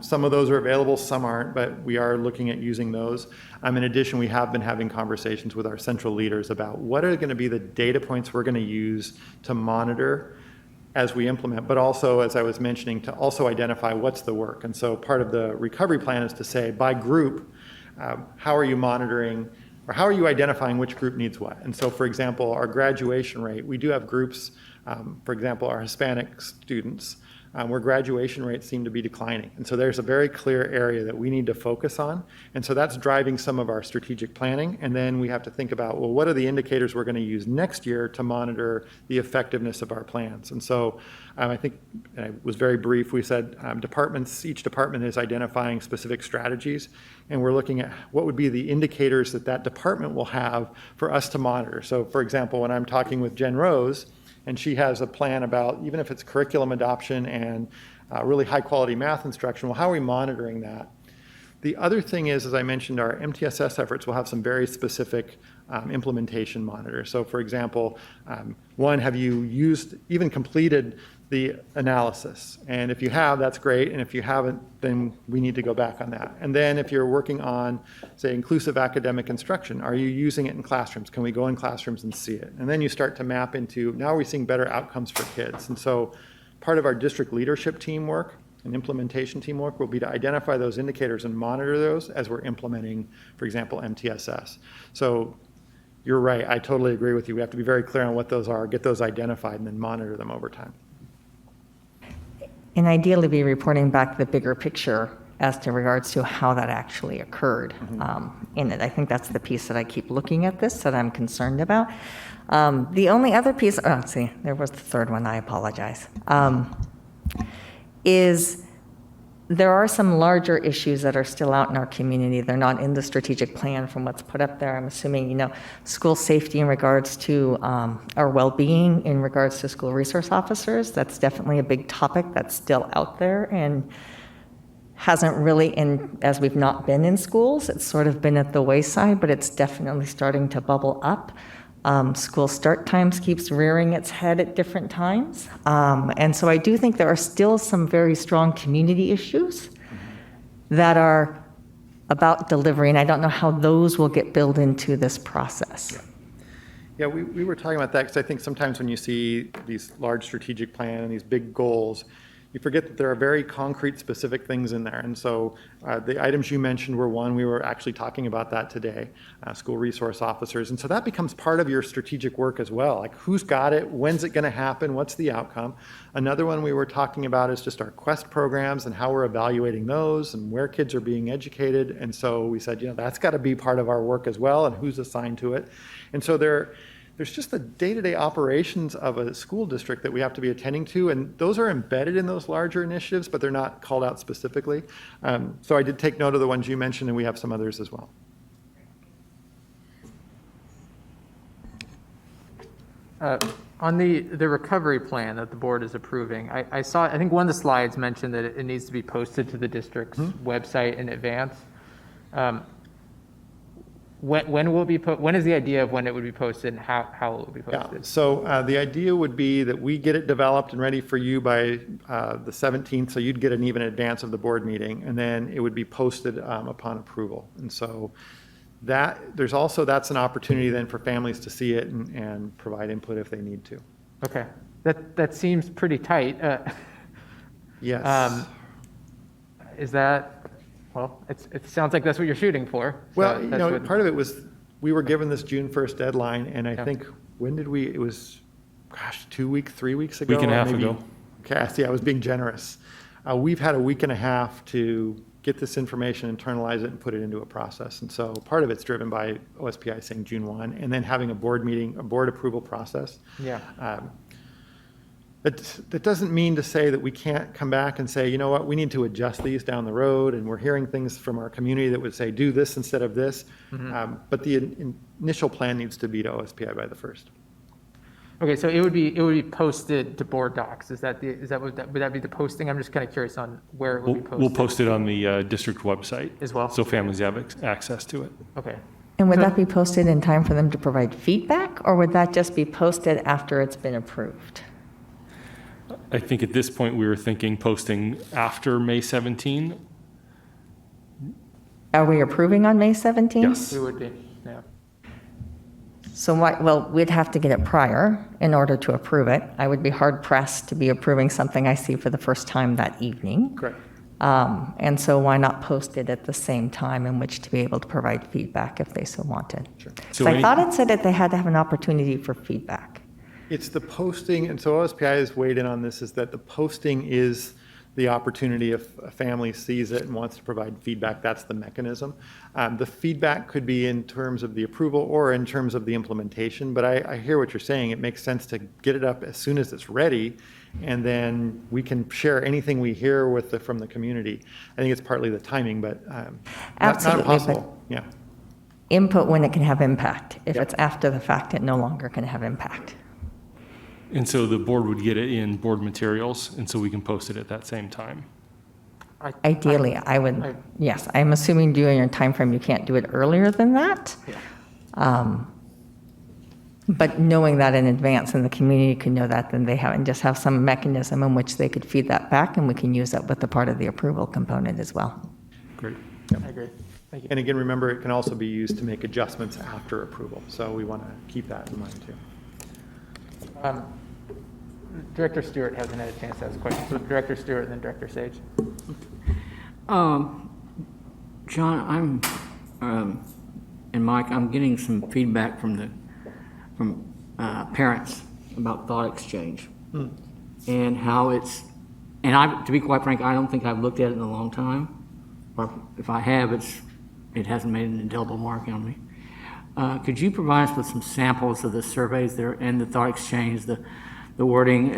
Some of those are available, some aren't, but we are looking at using those. In addition, we have been having conversations with our central leaders about what are going to be the data points we're going to use to monitor as we implement, but also, as I was mentioning, to also identify what's the work. And so part of the recovery plan is to say, by group, how are you monitoring, or how are you identifying which group needs what? And so, for example, our graduation rate, we do have groups, for example, our Hispanic students, where graduation rates seem to be declining. And so there's a very clear area that we need to focus on. And so that's driving some of our strategic planning. And then we have to think about, well, what are the indicators we're going to use next year to monitor the effectiveness of our plans? And so I think, and I was very brief, we said each department is identifying specific strategies, and we're looking at what would be the indicators that department will have for us to monitor. So for example, when I'm talking with Jen Rose, and she has a plan about, even if it's curriculum adoption and really high quality math instruction, well, how are we monitoring that? The other thing is, as I mentioned, our MTSS efforts will have some very specific implementation monitors. So for example, one, have you even completed the analysis? And if you have, that's great. And if you haven't, then we need to go back on that. And then if you're working on, say, inclusive academic instruction, are you using it in classrooms? Can we go in classrooms and see it? And then you start to map into, now are we seeing better outcomes for kids? And so part of our district leadership teamwork and implementation teamwork will be to identify those indicators and monitor those as we're implementing, for example, MTSS. So you're right, I totally agree with you. We have to be very clear on what those are, get those identified, and then monitor them over time. And ideally be reporting back the bigger picture as to regards to how that actually occurred in it. I think that's the piece that I keep looking at this, that I'm concerned about. The only other piece, let's see, there was the third one, I apologize, is there are some larger issues that are still out in our community. They're not in the strategic plan from what's put up there. I'm assuming, school safety in regards to our well-being, in regards to school resource officers. That's definitely a big topic that's still out there and hasn't really, as we've not been in schools, it's sort of been at the wayside, but it's definitely starting to bubble up. School start times keeps rearing its head at different times. And so I do think there are still some very strong community issues that are about delivery, and I don't know how those will get built into this process. Yeah, we were talking about that because I think sometimes when you see these large strategic plan and these big goals, you forget that there are very concrete, specific things in there. And so the items you mentioned were one, we were actually talking about that today, school resource officers. And so that becomes part of your strategic work as well. Like who's got it? When's it going to happen? What's the outcome? Another one we were talking about is just our Quest programs and how we're evaluating those and where kids are being educated. And so we said, that's got to be part of our work as well, and who's assigned to it. And so there's just the day-to-day operations of a school district that we have to be attending to, and those are embedded in those larger initiatives, but they're not called out specifically. So I did take note of the ones you mentioned, and we have some others as well. On the recovery plan that the board is approving, I think one of the slides mentioned that it needs to be posted to the district's website in advance. When will it be when is the idea of when it would be posted, and how will it be posted? Yeah. So the idea would be that we get it developed and ready for you by the 17th, so you'd get an even advance of the board meeting, and then it would be posted upon approval. And so that's an opportunity then for families to see it and provide input if they need to. Okay, that seems pretty tight. Yes. Is that? Well, it sounds like that's what you're shooting for. Well, So part of it was we were given this June 1st deadline, and I think, when did we, it was, 3 weeks ago? Week and a half maybe. ago. Okay, see, I was being generous. We've had a week and a half to get this information, internalize it, and put it into a process. And so part of it's driven by OSPI saying June 1, and then having a board meeting, a board approval process. Yeah. That doesn't mean to say that we can't come back and say, you know what, we need to adjust these down the road, and we're hearing things from our community that would say, do this instead of this. But the initial plan needs to be to OSPI by the 1st. Okay, so it would be posted to board docs. Would that be the posting? I'm just kind of curious on where it would be posted. We'll post it on the district website. As well? So families have access to it. Okay. And would that be posted in time for them to provide feedback, or would that just be posted after it's been approved? I think at this point, we were thinking posting after May 17. Are we approving on May 17th? Yes. We would be, yeah. So well, we'd have to get it prior in order to approve it. I would be hard pressed to be approving something I see for the first time that evening. Correct. And so why not post it at the same time in which to be able to provide feedback if they so wanted? Sure. So I thought it said that they had to have an opportunity for feedback. It's the posting, and so OSPI has weighed in on this, is that the posting is the opportunity if a family sees it and wants to provide feedback, that's the mechanism. The feedback could be in terms of the approval or in terms of the implementation, but I hear what you're saying. It makes sense to get it up as soon as it's ready, and then we can share anything we hear from the community. I think it's partly the timing, but not impossible. Yeah. Input when it can have impact. If it's after the fact, it no longer can have impact. And so the board would get it in board materials, and so we can post it at that same time. Ideally, I would, yes, I'm assuming during your time frame, you can't do it earlier than that. But knowing that in advance and the community can know that, then they have, and just have some mechanism in which they could feed that back, and we can use that with the part of the approval component as well. Great. I agree. Thank you. And again, remember, it can also be used to make adjustments after approval, so we want to keep that in mind too. Director Stewart hasn't had a chance to ask questions. So Director Stewart and then Director Sage. John, and Mike, I'm getting some feedback from parents about thought exchange and how it's, and to be quite frank, I don't think I've looked at it in a long time, or if I have, it hasn't made an indelible mark on me. Could you provide us with some samples of the surveys there and the thought exchange, the wording?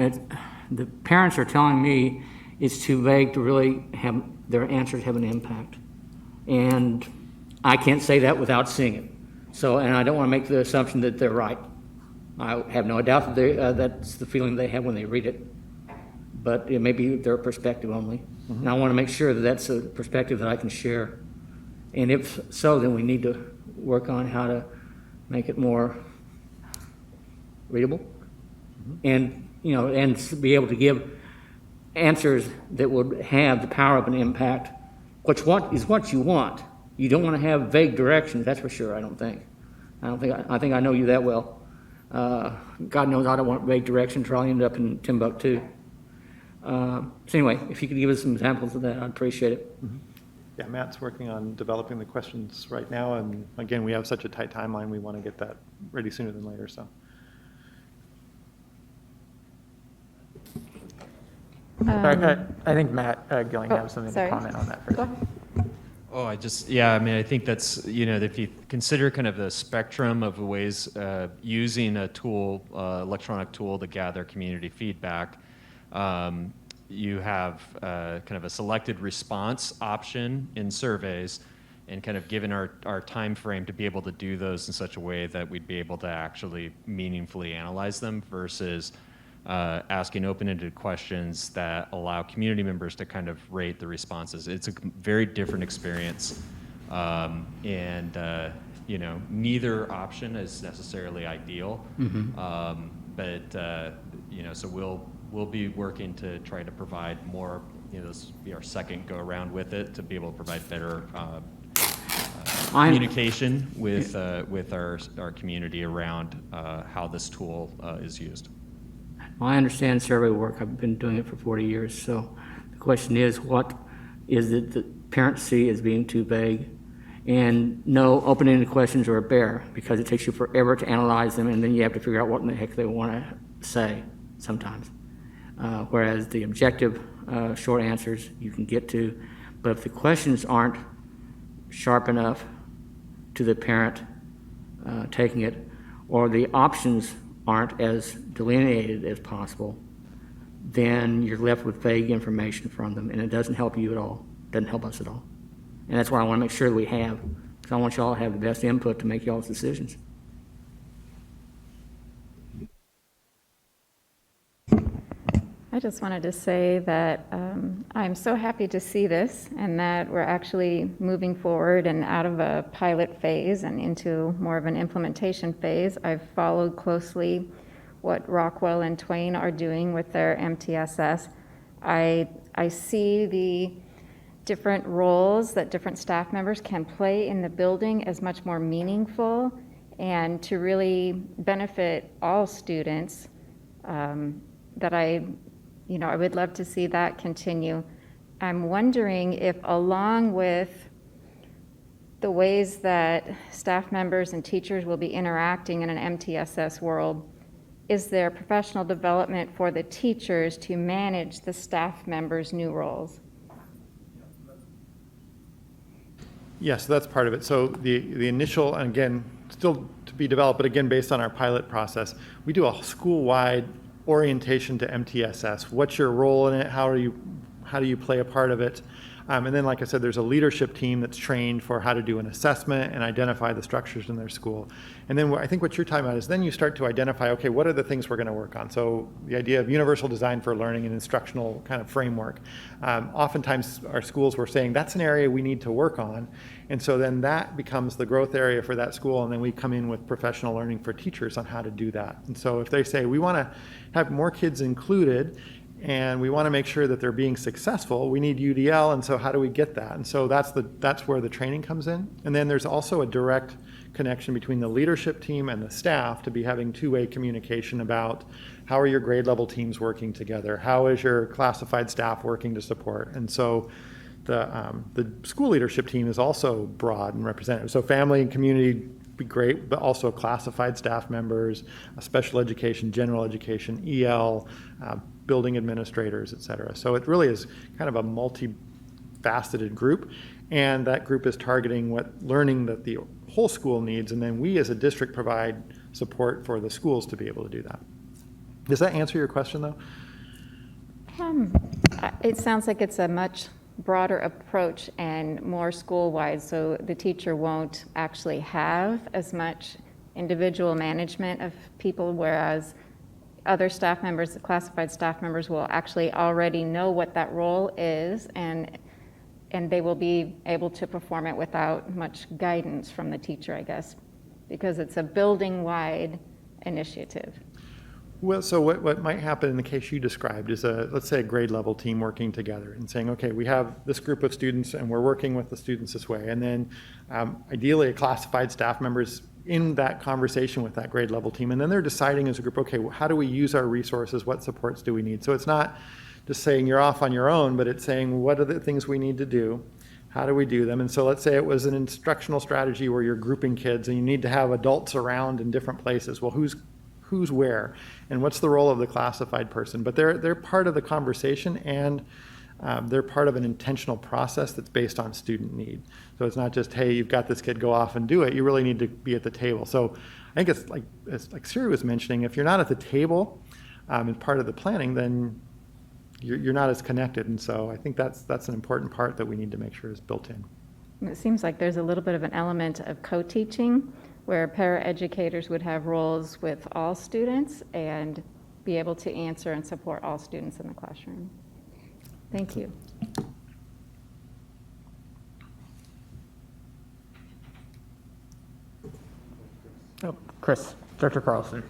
The parents are telling me it's too vague to really have their answers have an impact. And I can't say that without seeing it. So, and I don't want to make the assumption that they're right. I have no doubt that that's the feeling they have when they read it. But it may be their perspective only. Mm-hmm. And I want to make sure that that's a perspective that I can share. And if so, then we need to work on how to make it more readable, and and be able to give answers that would have the power of an impact, which is what you want. You don't want to have vague directions, that's for sure. I think I know you that well. God knows I don't want vague directions, or I'll end up in Timbuktu. So anyway, if you could give us some examples of that, I'd appreciate it. Yeah, Matt's working on developing the questions right now, and again, we have such a tight timeline, we want to get that ready sooner than later, so. I think Matt Gillingham has something to sorry. comment on that first. Go ahead. Oh, I mean, I think that's, if you consider kind of the spectrum of ways using a tool, electronic tool to gather community feedback, you have kind of a selected response option in surveys, and kind of given our time frame to be able to do those in such a way that we'd be able to actually meaningfully analyze them versus asking open-ended questions that allow community members to kind of rate the responses. It's a very different experience, and neither option is necessarily ideal. So we'll be working to try to provide more. This will be our second go around with it to be able to provide better communication with our community around how this tool is used. I understand survey work. I've been doing it for 40 years. So the question is, what is it that parents see as being too vague? And no, open-ended questions are a bear because it takes you forever to analyze them, and then you have to figure out what in the heck they want to say sometimes. Whereas the objective short answers you can get to, but if the questions aren't sharp enough to the parent taking it, or the options aren't as delineated as possible, then you're left with vague information from them, and it doesn't help you at all. It doesn't help us at all. And that's why I want to make sure that we have, because I want y'all to have the best input to make y'all's decisions. I just wanted to say that I'm so happy to see this and that we're actually moving forward and out of a pilot phase and into more of an implementation phase. I've followed closely what Rockwell and Twain are doing with their MTSS. I see the different roles that different staff members can play in the building as much more meaningful and to really benefit all students, that I would love to see that continue. I'm wondering if, along with the ways that staff members and teachers will be interacting in an MTSS world, is there professional development for the teachers to manage the staff members' new roles? Yes, that's part of it. So the initial, and again, still to be developed, but again, based on our pilot process, we do a school-wide orientation to MTSS. What's your role in it? How do you play a part of it? And then, like I said, there's a leadership team that's trained for how to do an assessment and identify the structures in their school. And then I think what you're talking about is then you start to identify, okay, what are the things we're going to work on? So the idea of universal design for learning and instructional kind of framework. Oftentimes our schools were saying that's an area we need to work on. And so then that becomes the growth area for that school. And then we come in with professional learning for teachers on how to do that. And so if they say we want to have more kids included, and we want to make sure that they're being successful, we need UDL, and so how do we get that? And so that's where the training comes in. And then there's also a direct connection between the leadership team and the staff to be having two-way communication about how are your grade level teams working together? How is your classified staff working to support? And so the school leadership team is also broad and representative. So family and community be great, but also classified staff members, special education, general education, EL, building administrators, et cetera. So it really is kind of a multifaceted group, and that group is targeting what learning that the whole school needs, and then we as a district provide support for the schools to be able to do that. Does that answer your question, though? It sounds like it's a much broader approach and more school-wide, so the teacher won't actually have as much individual management of people, whereas other staff members, the classified staff members, will actually already know what that role is, and they will be able to perform it without much guidance from the teacher, I guess, because it's a building-wide initiative. Well, so what might happen in the case you described is let's say a grade level team working together and saying, okay, we have this group of students and we're working with the students this way. And then ideally a classified staff members in that conversation with that grade level team. And then they're deciding as a group, okay, well, how do we use our resources? What supports do we need? So it's not just saying you're off on your own, but it's saying what are the things we need to do? How do we do them? And so let's say it was an instructional strategy where you're grouping kids and you need to have adults around in different places. Well, who's where? And what's the role of the classified person? But they're part of the conversation, and they're part of an intentional process that's based on student need. So it's not just, hey, you've got this kid, go off and do it. You really need to be at the table. So I think it's like Siri was mentioning, if you're not at the table and part of the planning, then you're not as connected. And so I think that's an important part that we need to make sure is built in. It seems like there's a little bit of an element of co-teaching where paraeducators would have roles with all students and be able to answer and support all students in the classroom. Thank you. Chris, Dr. Carlson.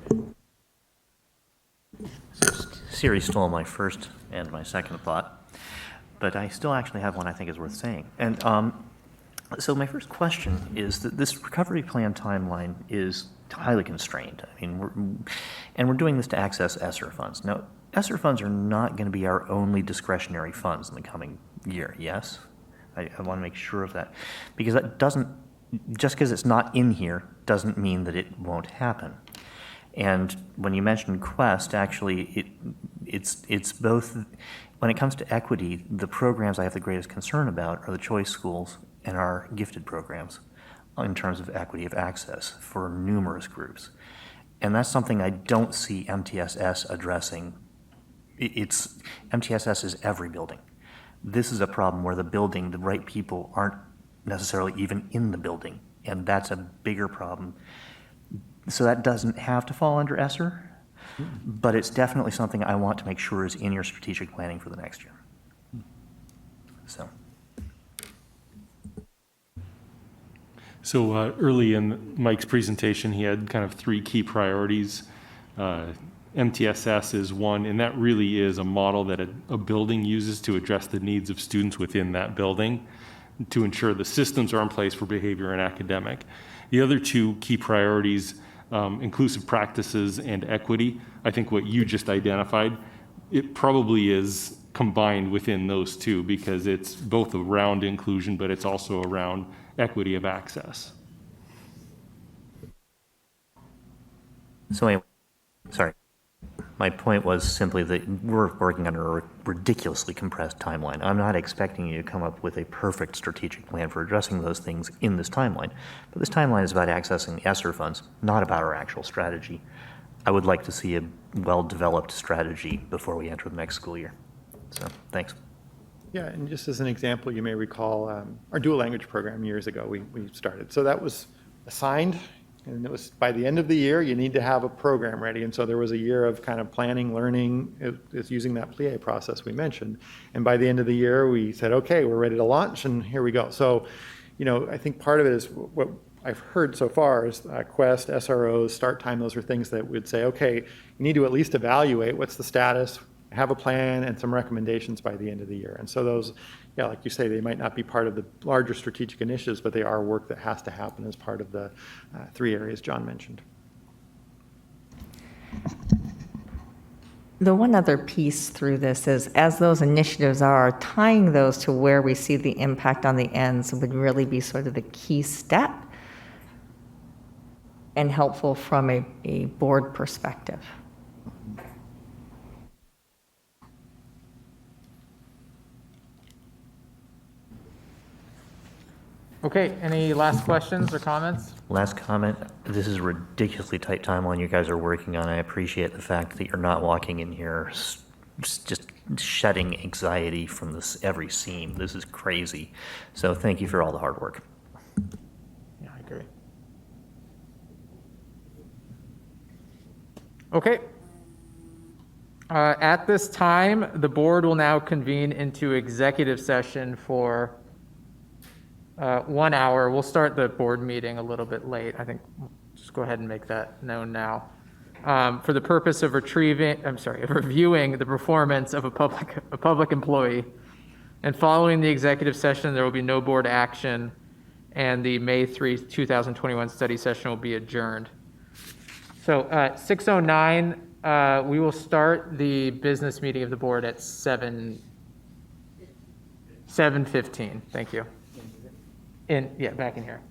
Siri stole my first and my second thought, but I still actually have one I think is worth saying. And so my first question is that this recovery plan timeline is highly constrained. I mean, we're doing this to access ESSER funds. Now, ESSER funds are not going to be our only discretionary funds in the coming year, yes? I want to make sure of that, because that doesn't, just because it's not in here doesn't mean that it won't happen. And when you mentioned Quest, actually, it's both, when it comes to equity, the programs I have the greatest concern about are the choice schools and our gifted programs in terms of equity of access for numerous groups. And that's something I don't see MTSS addressing. MTSS is every building. This is a problem where the building, the right people aren't necessarily even in the building, and that's a bigger problem. So that doesn't have to fall under ESSER, but it's definitely something I want to make sure is in your strategic planning for the next year. So early in Mike's presentation, he had kind of three key priorities. MTSS is one, and that really is a model that a building uses to address the needs of students within that building to ensure the systems are in place for behavior and academic. The other two key priorities, inclusive practices and equity, I think what you just identified, it probably is combined within those two because it's both around inclusion, but it's also around equity of access. So anyway, sorry. My point was simply that we're working under a ridiculously compressed timeline. I'm not expecting you to come up with a perfect strategic plan for addressing those things in this timeline. But this timeline is about accessing the ESSER funds, not about our actual strategy. I would like to see a well-developed strategy before we enter the next school year. So, thanks. Yeah, and just as an example, you may recall our dual language program years ago we started. So that was assigned, and it was by the end of the year, you need to have a program ready. And so there was a year of kind of planning, learning, is using that plie process we mentioned. And by the end of the year, we said, okay, we're ready to launch, and here we go. So, I think part of it is what I've heard so far is Quest, SROs, start time, those are things that would say, okay, you need to at least evaluate what's the status, have a plan and some recommendations by the end of the year. And so those, like you say, they might not be part of the larger strategic initiatives, but they are work that has to happen as part of the three areas John mentioned. The one other piece through this is, as those initiatives are, tying those to where we see the impact on the ends would really be sort of the key step and helpful from a board perspective. Okay, any last questions or comments? Last comment, this is a ridiculously tight timeline you guys are working on. I appreciate the fact that you're not walking in here just shedding anxiety from this every seam. This is crazy. So thank you for all the hard work. Yeah, I agree. Okay. At this time, the board will now convene into executive session for 1 hour. We'll start the board meeting a little bit late. I think we'll just go ahead and make that known now. For the purpose of reviewing the performance of a public employee. And following the executive session, there will be no board action, and the May 3, 2021 study session will be adjourned. So 6:09, we will start the business meeting of the board at 7:15. Thank you. Yeah, back in here.